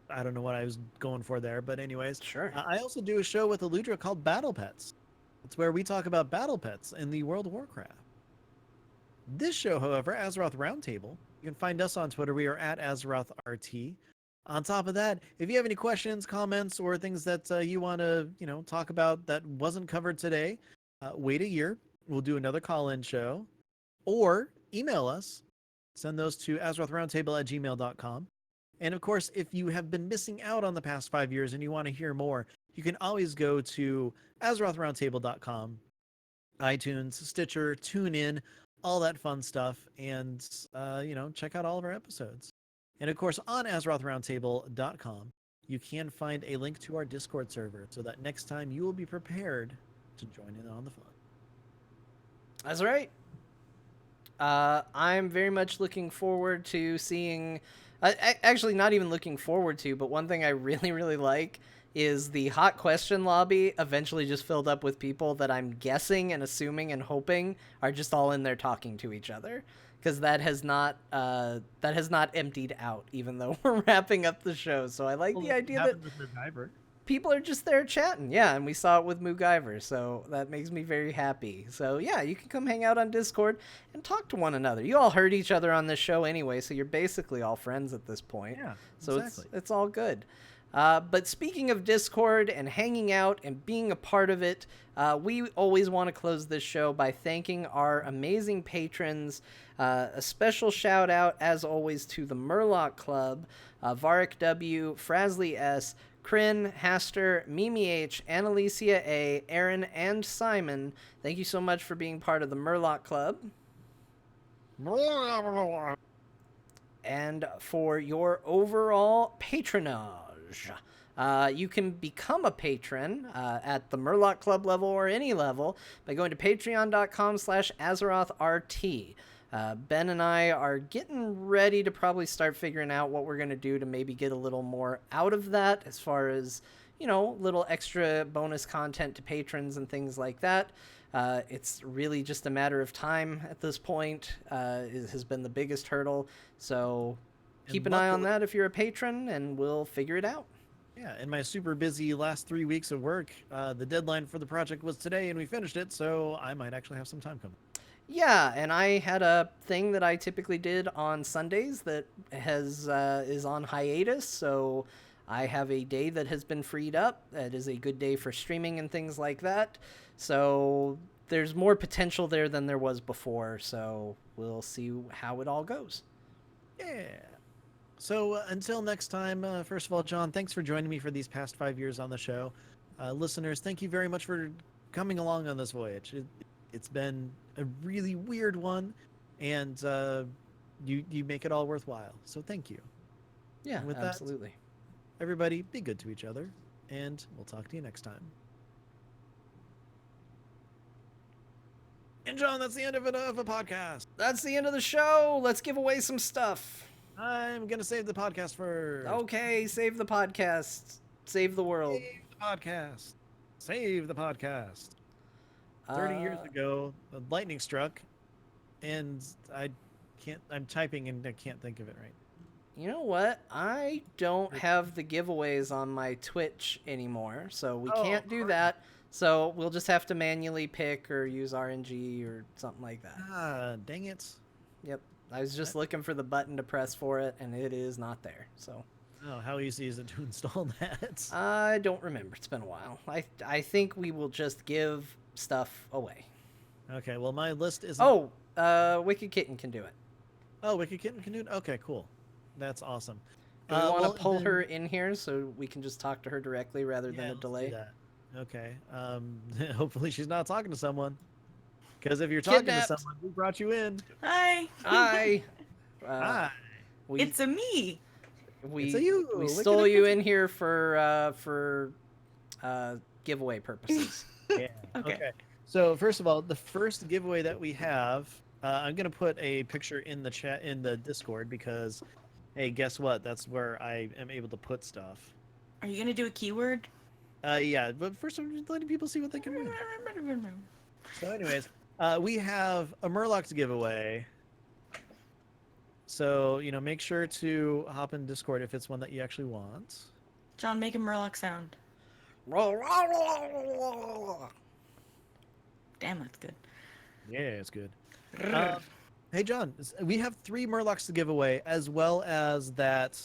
I don't know what I was going for there, but anyways. Sure. I also do a show with Aludra called Battle Pets. It's where we talk about battle pets in the World of Warcraft. This show, however, Azeroth Roundtable, you can find us on Twitter. We are at AzerothRT. On top of that, if you have any questions, comments, or things that you want to, talk about that wasn't covered today, wait a year. We'll do another call-in show. Or email us. Send those to AzerothRoundtable@gmail.com. And of course, if you have been missing out on the past 5 years and you want to hear more, you can always go to AzerothRoundtable.com, iTunes, Stitcher, TuneIn, all that fun stuff, and check out all of our episodes. And of course, on AzerothRoundtable.com, you can find a link to our Discord server, so that next time you will be prepared to join in on the fun. That's right. I'm very much looking forward to seeing. Actually, not even looking forward to, but one thing I really, really like is the hot question lobby eventually just filled up with people that I'm guessing and assuming and hoping are just all in there talking to each other, because that has not emptied out, even though we're wrapping up the show. So I like the idea that people are just there chatting. Yeah, and we saw it with MacGyver, so that makes me very happy. So yeah, you can come hang out on Discord and talk to one another. You all heard each other on this show anyway, so you're basically all friends at this point. Yeah, so exactly. it's all good. But speaking of Discord and hanging out and being a part of it, we always want to close this show by thanking our amazing patrons. A special shout out, as always, to the Murloc Club, Varric W, Frasley S, Kryn, Haster, Mimi H, Annalicia A, Aaron, and Simon. Thank you so much for being part of the Murloc Club. And for your overall patronage. You can become a patron at the Murloc Club level or any level by going to patreon.com/AzerothRT. Ben and I are getting ready to probably start figuring out what we're going to do to maybe get a little more out of that as far as, little extra bonus content to patrons and things like that. It's really just a matter of time at this point. It has been the biggest hurdle. So keep an eye on that if you're a patron, and we'll figure it out. Yeah, in my super busy last 3 weeks of work, the deadline for the project was today, and we finished it, so I might actually have some time coming. Yeah, and I had a thing that I typically did on Sundays that is on hiatus, so I have a day that has been freed up. That is a good day for streaming and things like that. So there's more potential there than there was before, so we'll see how it all goes. Yeah. So until next time, first of all, John, thanks for joining me for these past 5 years on the show. Listeners, thank you very much for coming along on this voyage. It's been a really weird one, and you make it all worthwhile. So thank you. Yeah, with absolutely. That, everybody, be good to each other, and we'll talk to you next time. And John, that's the end of a podcast. That's the end of the show. Let's give away some stuff. I'm going to save the podcast first. Okay, save the podcast. Save the world. Save the podcast. Save the podcast. 30 years ago, the lightning struck, and I'm typing and I can't think of it right. You know what? I don't have the giveaways on my Twitch anymore, so we can't do that. So we'll just have to manually pick or use RNG or something like that. Ah, dang it. Yep. I was just looking for the button to press for it, and it is not there. So. Oh, how easy is it to install that? I don't remember. It's been a while. I think we will just give stuff away. Okay, well, my list is... Oh, Wicked Kitten can do it. Oh, Wicked Kitten can do it? Okay, cool. That's awesome. Do we want to pull her in here so we can just talk to her directly rather than a delay? Okay. Hopefully she's not talking to someone. Because if you're talking to someone, who brought you in? Hi. Hi. Hi. It's a me. We you. we Look at stole it. you in here for giveaway purposes. Yeah. Okay. So first of all, the first giveaway that we have, I'm gonna put a picture in the chat in the Discord because, hey, guess what? That's where I am able to put stuff. Are you gonna do a keyword? Yeah, but first I'm just letting people see what they can win. So, anyways, we have a Murlocs giveaway. So make sure to hop in Discord if it's one that you actually want. John, make a Murloc sound. Damn, that's good. Yeah, it's good. Hey, John, we have 3 Murlocs to give away, as well as that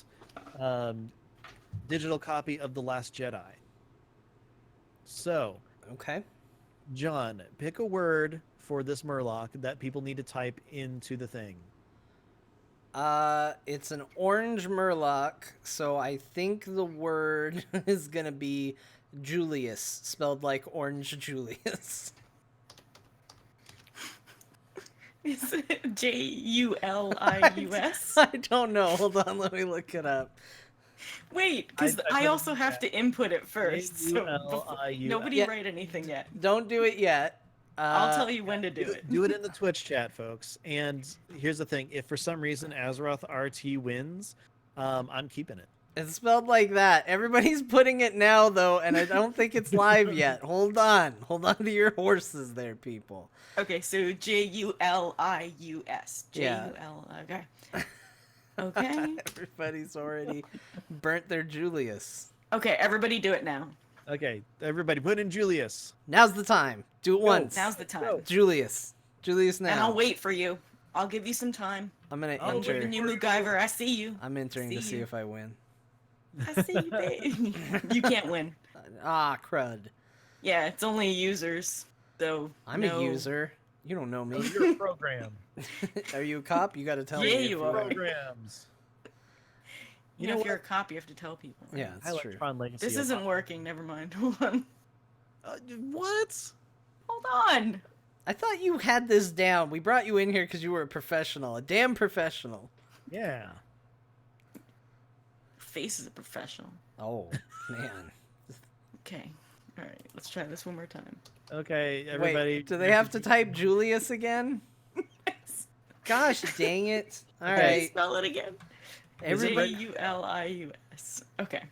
digital copy of The Last Jedi. So, Okay. John, pick a word for this Murloc that people need to type into the thing. It's an orange Murloc, so I think the word is gonna be Julius, spelled like Orange Julius. Is it Julius? I don't know. Hold on, let me look it up. Wait, because I I put also it in have chat. to input it first. So Julius. nobody Yeah. write anything yet. Don't do it yet. I'll tell you when to do it. Do it in the Twitch chat, folks. And here's the thing: if for some reason Azeroth RT wins, I'm keeping it. It's spelled like that. Everybody's putting it now, though, and I don't think it's live yet. Hold on. Hold on to your horses there, people. Okay, so Julius. Yeah. Okay. Okay. Everybody's already burnt their Julius. Okay, everybody do it now. Okay, everybody, put in Julius. Now's the time. Do it once. Now's the time. Go. Julius. Julius now. And I'll wait for you. I'll give you some time. I'm gonna Oh, enter. look at you, MacGyver. I see you. I'm entering to See see you. if I win. I see you, babe. You can't win. Ah, crud. Yeah, it's only users. So I'm no. a user. You don't know me. You're a program. Are you a cop? You gotta tell Yeah, me. if you are. Programs. You know, if you're a cop, you have to tell people. Yeah, I it's like true. Tron Legacy. This a isn't lot. working. Never mind. Hold on. What? Hold on. I thought you had this down. We brought you in here because you were a professional. A damn professional. Yeah. Face is a professional. Oh, man. Okay. All right. Let's try this one more time. Okay, everybody. Wait, do they have to type Julius again? Gosh dang it. All right. Spell it again. Everybody, Julius. Okay.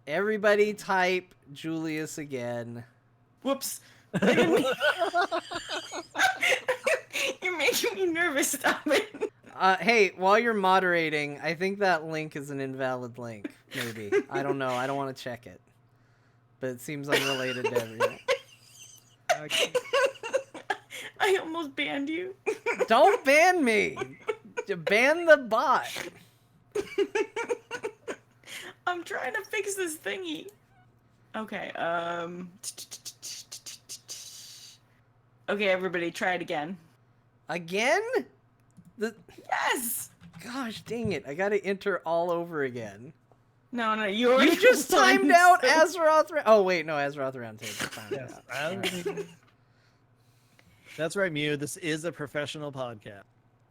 everybody type Julius again. Whoops. You're making me nervous. Stop it. Hey, while you're moderating, I think that link is an invalid link. Maybe. I don't know. I don't want to check it. But it seems unrelated to everything. I almost banned you. Don't ban me! Ban the bot! I'm trying to fix this thingy. Okay, Okay, everybody, try it again. Again? Yes! Gosh dang it. I gotta enter all over again. No, you already You just timed won, out so- Azeroth. Oh, wait, no, Azeroth Roundtable timed Yes, out. I don't That's right, Mew. This is a professional podcast.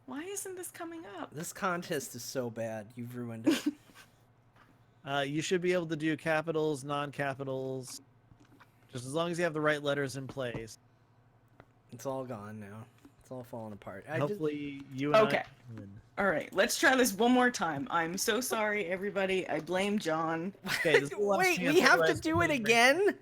Why isn't this coming up? This contest is so bad. You've ruined it. You should be able to do capitals, non-capitals, just as long as you have the right letters in place. It's all gone now. It's all falling apart. Hopefully, you and Okay. I can win. All right, let's try this one more time. I'm so sorry, everybody. I blame John. Okay, this is the last Wait, chance, we have to otherwise do it we're gonna- again?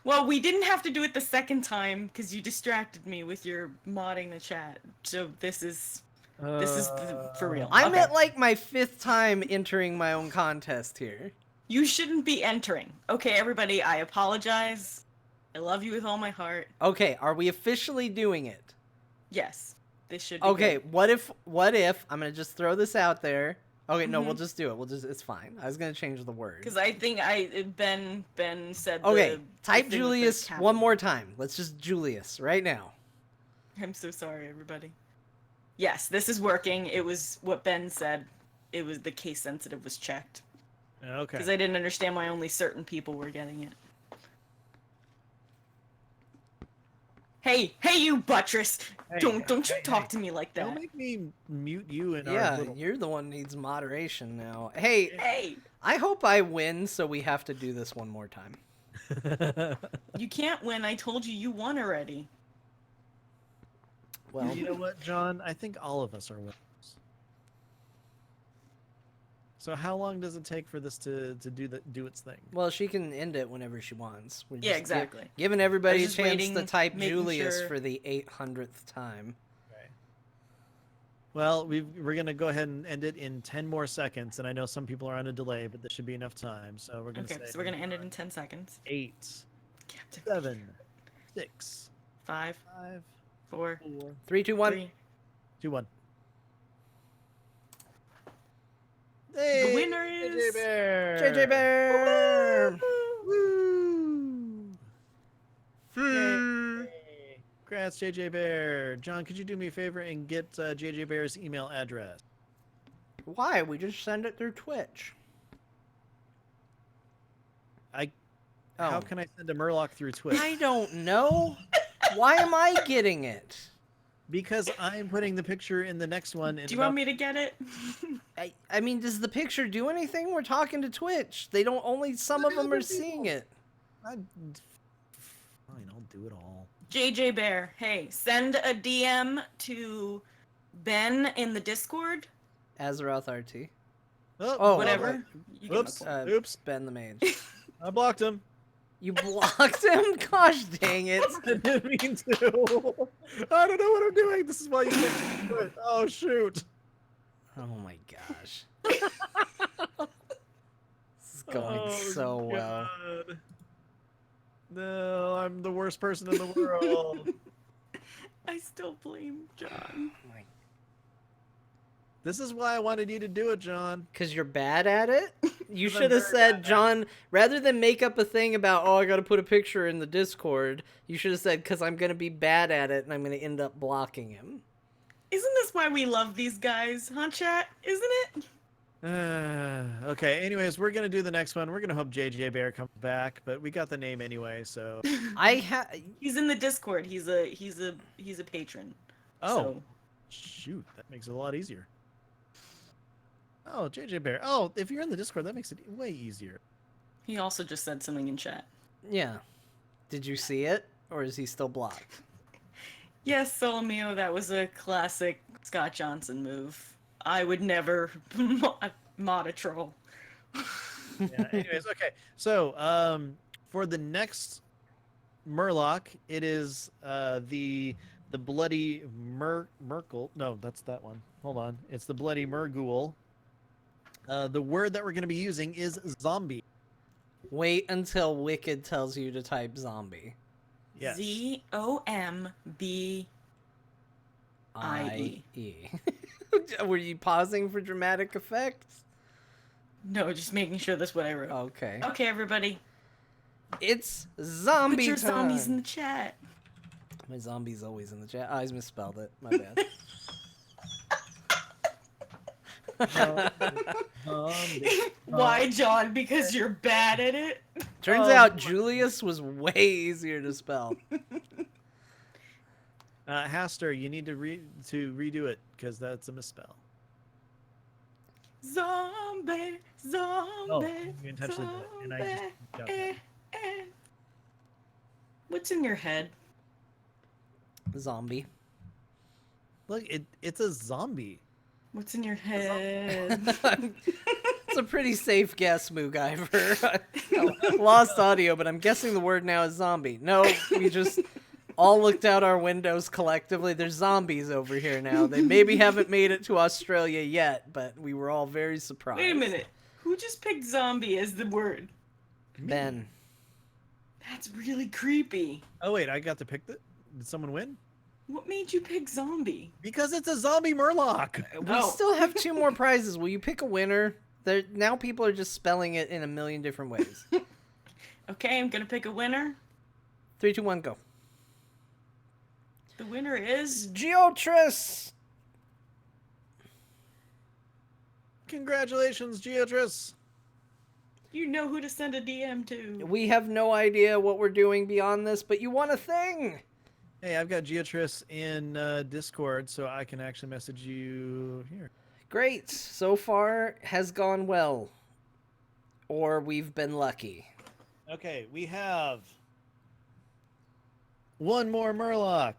Well, we didn't have to do it the second time because you distracted me with your modding the chat. So this is for real. I'm Okay. at like my 5th time entering my own contest here. You shouldn't be entering. Okay, everybody, I apologize. I love you with all my heart. Okay, are we officially doing it? Yes, this should be Okay, good. what if I'm gonna just throw this out there. Okay, no, Mhm. we'll just do it. It's fine. I was gonna change the word. Because I think Ben said Okay, the type thing with the Julius capital. one more time. Let's just Julius right now. I'm so sorry, everybody. Yes, this is working. It was what Ben said. It was the case sensitive was checked. Okay. Because I didn't understand why only certain people were getting it. Hey, you buttress! Hey, Don't you hey, talk hey. to me like Don't that. make me mute you in our Yeah, little... you're the one who needs moderation now. Hey, Hey, I hope I win, so we have to do this one more time. you can't win. I told you won already. Well, You know what, John? I think all of us are winners. So how long does it take for this to do its thing? well, she can end it whenever she wants. We're Yeah, just exactly. Giving everybody a just chance to waiting, type making Julius sure- for the 800th time. Okay. Well, we're gonna go ahead and end it in 10 more seconds, and I know some people are on a delay, but this should be enough time. So we're gonna Okay, say so we're gonna end it in 10 seconds. 8, Captain. 7, 6, 5, 5, 4, 4, 3, 2, 1. 3. 2, 1. Hey, The winner JJ is Bear. JJ Bear! Woo! Hmm. Yay. Congrats, JJ Bear. John, could you do me a favor and get JJ Bear's email address? Why? We just send it through Twitch. How Oh. can I send a Murloc through Twitch? I don't know. Why am I getting it? Because I'm putting the picture in the next one. Do you want me to get it? I mean, does the picture do anything? We're talking to Twitch. They don't. Only some of them are seeing it. Fine, I'll do it all. JJ Bear, hey, send a DM to Ben in the Discord. Azeroth RT. Oh, Whatever. You get my Oops. point. Oops. Ben the mage. I blocked him. You blocked him? Gosh dang it. I didn't mean to. I don't know what I'm doing. This is why you can't do it. Oh, shoot. Oh my gosh. This is going Oh, so well. God. No, I'm the worst person in the world. I still blame John. This is why I wanted you to do it, John. Because you're bad at it? You 'Cause I'm should have very said, bad at John, rather than make up a thing about, oh, I got to put a picture in the Discord, you should have said, because I'm going to be bad at it and I'm going to end up blocking him. Isn't this why we love these guys, huh, chat? Isn't it? Okay, anyways, we're going to do the next one. We're going to hope JJ Bear comes back, but we got the name anyway, so... He's in the Discord. He's a patron. Oh, So, shoot, that makes it a lot easier. Oh, JJ Bear. Oh, if you're in the Discord, that makes it way easier. he also just said something in chat. Yeah. Did you see it? Or is he still blocked? Yes, Solomio, that was a classic Scott Johnson move. I would never mod a troll. Yeah, anyways, okay. So, for the next Murloc, it is the bloody Merkle. No, that's that one. Hold on. It's the bloody Murghoul. The word that we're going to be using is zombie. Wait until Wicked tells you to type zombie. Yes. ZOMBIE. I-E. Were you pausing for dramatic effects? No, just making sure that's what I wrote. Okay. Okay, everybody. It's zombie Put your time. zombies in the chat. My zombie's always in the chat. I misspelled it. My bad. Why, John? Because you're bad at it? Turns out Julius was way easier to spell. Haster, you need to redo it because that's a misspell. Zombie, zombie. Oh, you intentionally did it, and I just got that. What's in your head? Zombie. Look, it's a zombie. What's in your head? It's a pretty safe guess, Moogiver. Lost audio, but I'm guessing the word now is zombie. No, we just all looked out our windows collectively. There's zombies over here now. They maybe haven't made it to Australia yet, but we were all very surprised. Wait a minute. Who just picked zombie as the word? Ben. That's really creepy. Oh wait, I got to pick the. Did someone win? What made you pick zombie? Because it's a zombie Murloc. We still have 2 more prizes. Will you pick a winner? Now people are just spelling it in a million different ways. Okay, I'm gonna pick a winner. 3, 2, 1, go. The winner is Geotris! Congratulations, Geotris. You know who to send a DM to. We have no idea what we're doing beyond this, but you won a thing! Hey, I've got Geotris in Discord, so I can actually message you here. Great. So far has gone well. Or we've been lucky. Okay, we have one more Murloc.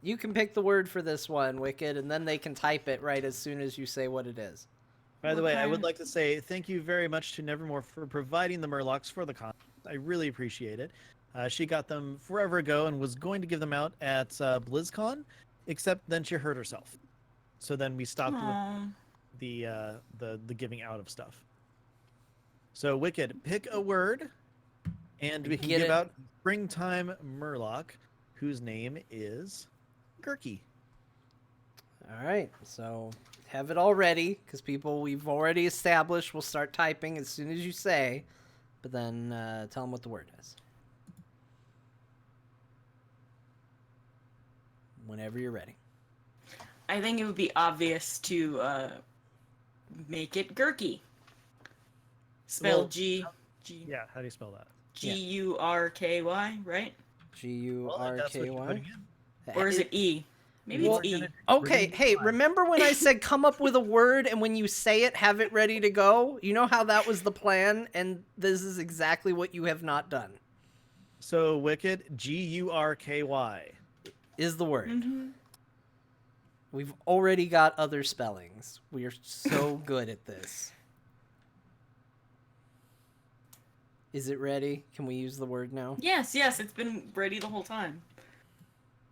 You can pick the word for this one, Wicked, and then they can type it right as soon as you say what it is. By the way, I would Okay. like to say thank you very much to Nevermore for providing the Murlocs for the con. I really appreciate it. She got them forever ago and was going to give them out at BlizzCon, except then she hurt herself. So then we stopped with Aw. the giving out of stuff. So Wicked, pick a word, and we can Get give it. out Springtime Murloc, whose name is Gurky. All right. So have it all ready, because people we've already established will start typing as soon as you say, but then tell them what the word is. Whenever you're ready. I think it would be obvious to make it Gurky. Spelled Well, G Yeah, how do you spell that? G-U-R-K-Y, right? That's what you're G-U-R-K-Y. putting in. Or is it E? Maybe Well, it's E. Okay, hey, remember when I said come up with a word and when you say it, have it ready to go? You know how that was the plan, and this is exactly what you have not done, So Wicked, Gurky. is the word. Mm-hmm. We've already got other spellings. We are so good at this. Is it ready? Can we use the word now? Yes, it's been ready the whole time.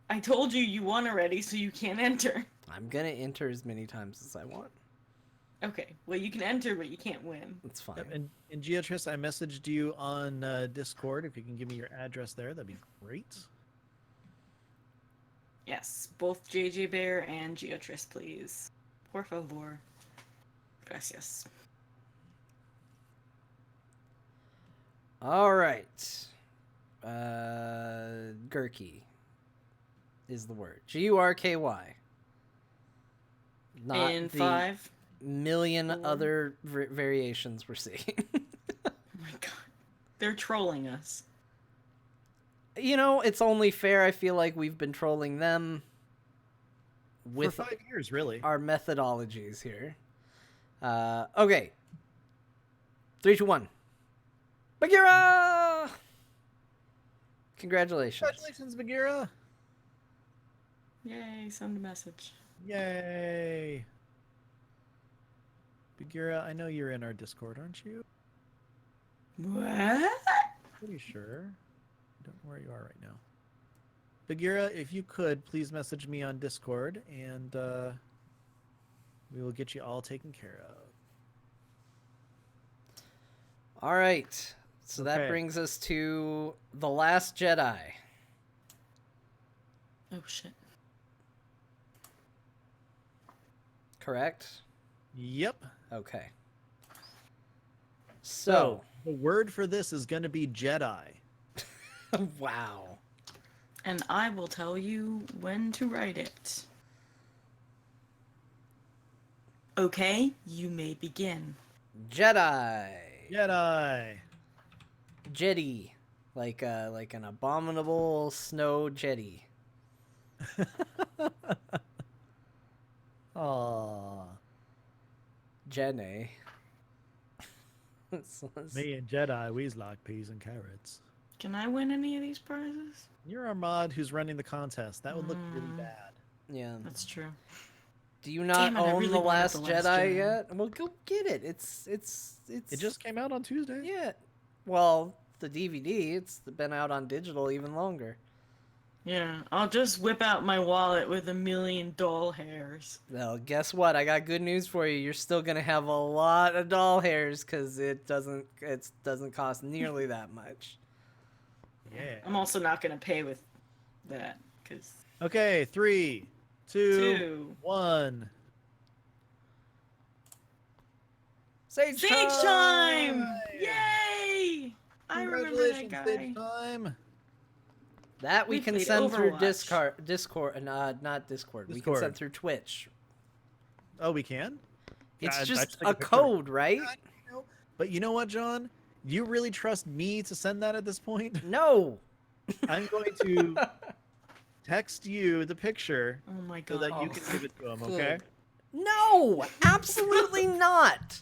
I told you you won already, so you can't enter. I'm going to enter as many times as I want. Okay, well, you can enter, but you can't win. It's fine. Yep, and Geotris, I messaged you on Discord. If you can give me your address there, that'd be great. Yes, both JJ Bear and Geotris, please. Por favor. Gracias. All right. Gurky is the word. Gurky. Not In the 5. million 4. other variations we're seeing. Oh my god. They're trolling us. You know, it's only fair. I feel like we've been trolling them with For 5 years, really. our methodologies here. Okay. 3, 2, 1. Bagheera! Congratulations. Congratulations, Bagheera! Yay, send a message. Yay! Bagheera, I know you're in our Discord, aren't you? What? Pretty sure. I don't know where you are right now. Bagheera, if you could, please message me on Discord, and we will get you all taken care of. All right. So that Okay. brings us to The Last Jedi. Oh shit. Correct? Yep. Okay. So, So, the word for this is going to be Jedi. wow. And I will tell you when to write it. Okay, you may begin. Jedi. Jedi. Jetty. Like an abominable snow jetty. Aww. Jenny. Me and Jedi, we like peas and carrots. Can I win any of these prizes? You're our mod who's running the contest. That would look really Mm. bad. Yeah. That's true. Do you not Damn it, I own really The wanted Last The Last Jedi Jedi. yet? Well, go get it. It's It just came out on Tuesday. yeah. Well, the DVD, it's been out on digital even longer. Yeah, I'll just whip out my wallet with 1,000,000 doll hairs. Well, guess what? I got good news for you. You're still gonna have a lot of doll hairs because it doesn't cost nearly that much. Yeah. I'm also not gonna pay with that, because Okay, 3, 2, 2. 1. Sage Sage time! Yay! I remember that Congratulations, guy. Sage time. That we We can played send through Overwatch. Discord, not Discord. We can Discord. send through Twitch. Oh, we can? It's I just took a picture. code, right? I know. But you know what, John? You really trust me to send that at this point? No. I'm going to text you the picture Oh my so god. that you can give it to him, okay? No, absolutely not.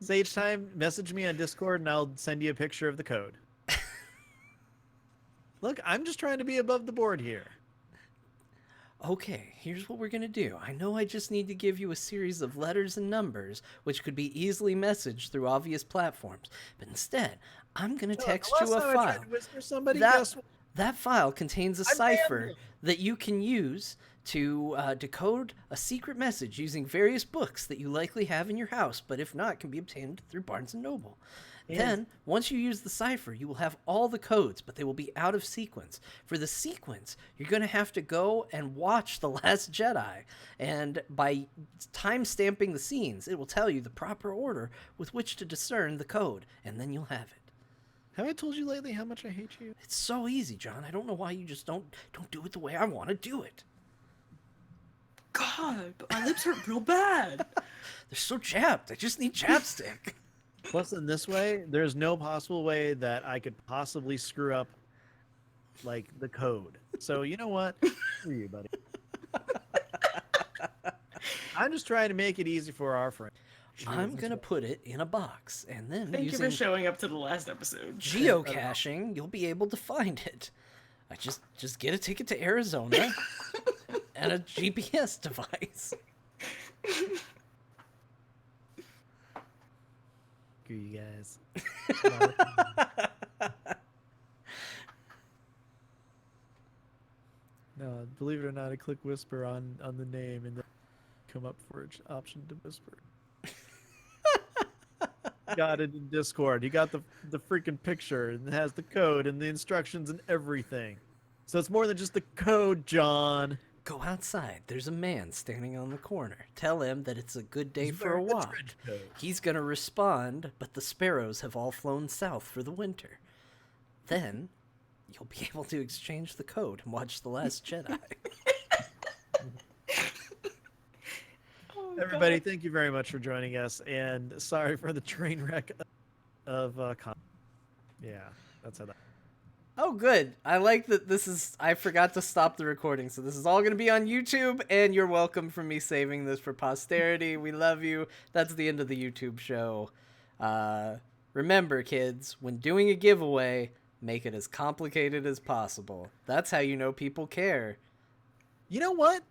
Sage time, message me on Discord and I'll send you a picture of the code. Look, I'm just trying to be above the board here. Okay, here's what we're gonna do. I know I just need to give you a series of letters and numbers, which could be easily messaged through obvious platforms. But instead, I'm gonna text The last you a time I tried file. to whisper somebody, That- guess what? That file contains a I banned cipher it. that you can use to decode a secret message using various books that you likely have in your house, but if not, can be obtained through Barnes & Noble. And- Then, once you use the cipher, you will have all the codes, but they will be out of sequence. For the sequence, you're going to have to go and watch The Last Jedi, and by time-stamping the scenes, it will tell you the proper order with which to discern the code, and then you'll have it. Have I told you lately how much I hate you? It's so easy, John. I don't know why you just don't do it the way I want to do it. God, but my lips hurt real bad. They're so chapped. I just need chapstick. Plus, in this way, there's no possible way that I could possibly screw up, like, the code. So, you know what? Screw you, buddy. I'm just trying to make it easy for our friend. I'm gonna put it in a box, and then Thank you using for showing up to the last episode. geocaching, you'll be able to find it. I just get a ticket to Arizona and a GPS device. Screw you guys. No, believe it or not, I click whisper on the name and then come up for an option to whisper. Got it in Discord. He got the freaking picture and it has the code and the instructions and everything. So it's more than just the code, John. Go outside. There's a man standing on the corner. Tell him that it's a good day He's for a wearing the walk. trench coat. He's gonna respond, but the sparrows have all flown south for the winter. Then you'll be able to exchange the code and watch The Last Jedi. Oh, Everybody, thank you very much for joining us, and sorry for the train wreck of yeah, that's how that. Oh, good. I like that this is... I forgot to stop the recording, so this is all going to be on YouTube, and you're welcome for me saving this for posterity. We love you. That's the end of the YouTube show. Remember, kids, when doing a giveaway, make it as complicated as possible. That's how you know people care. You know what?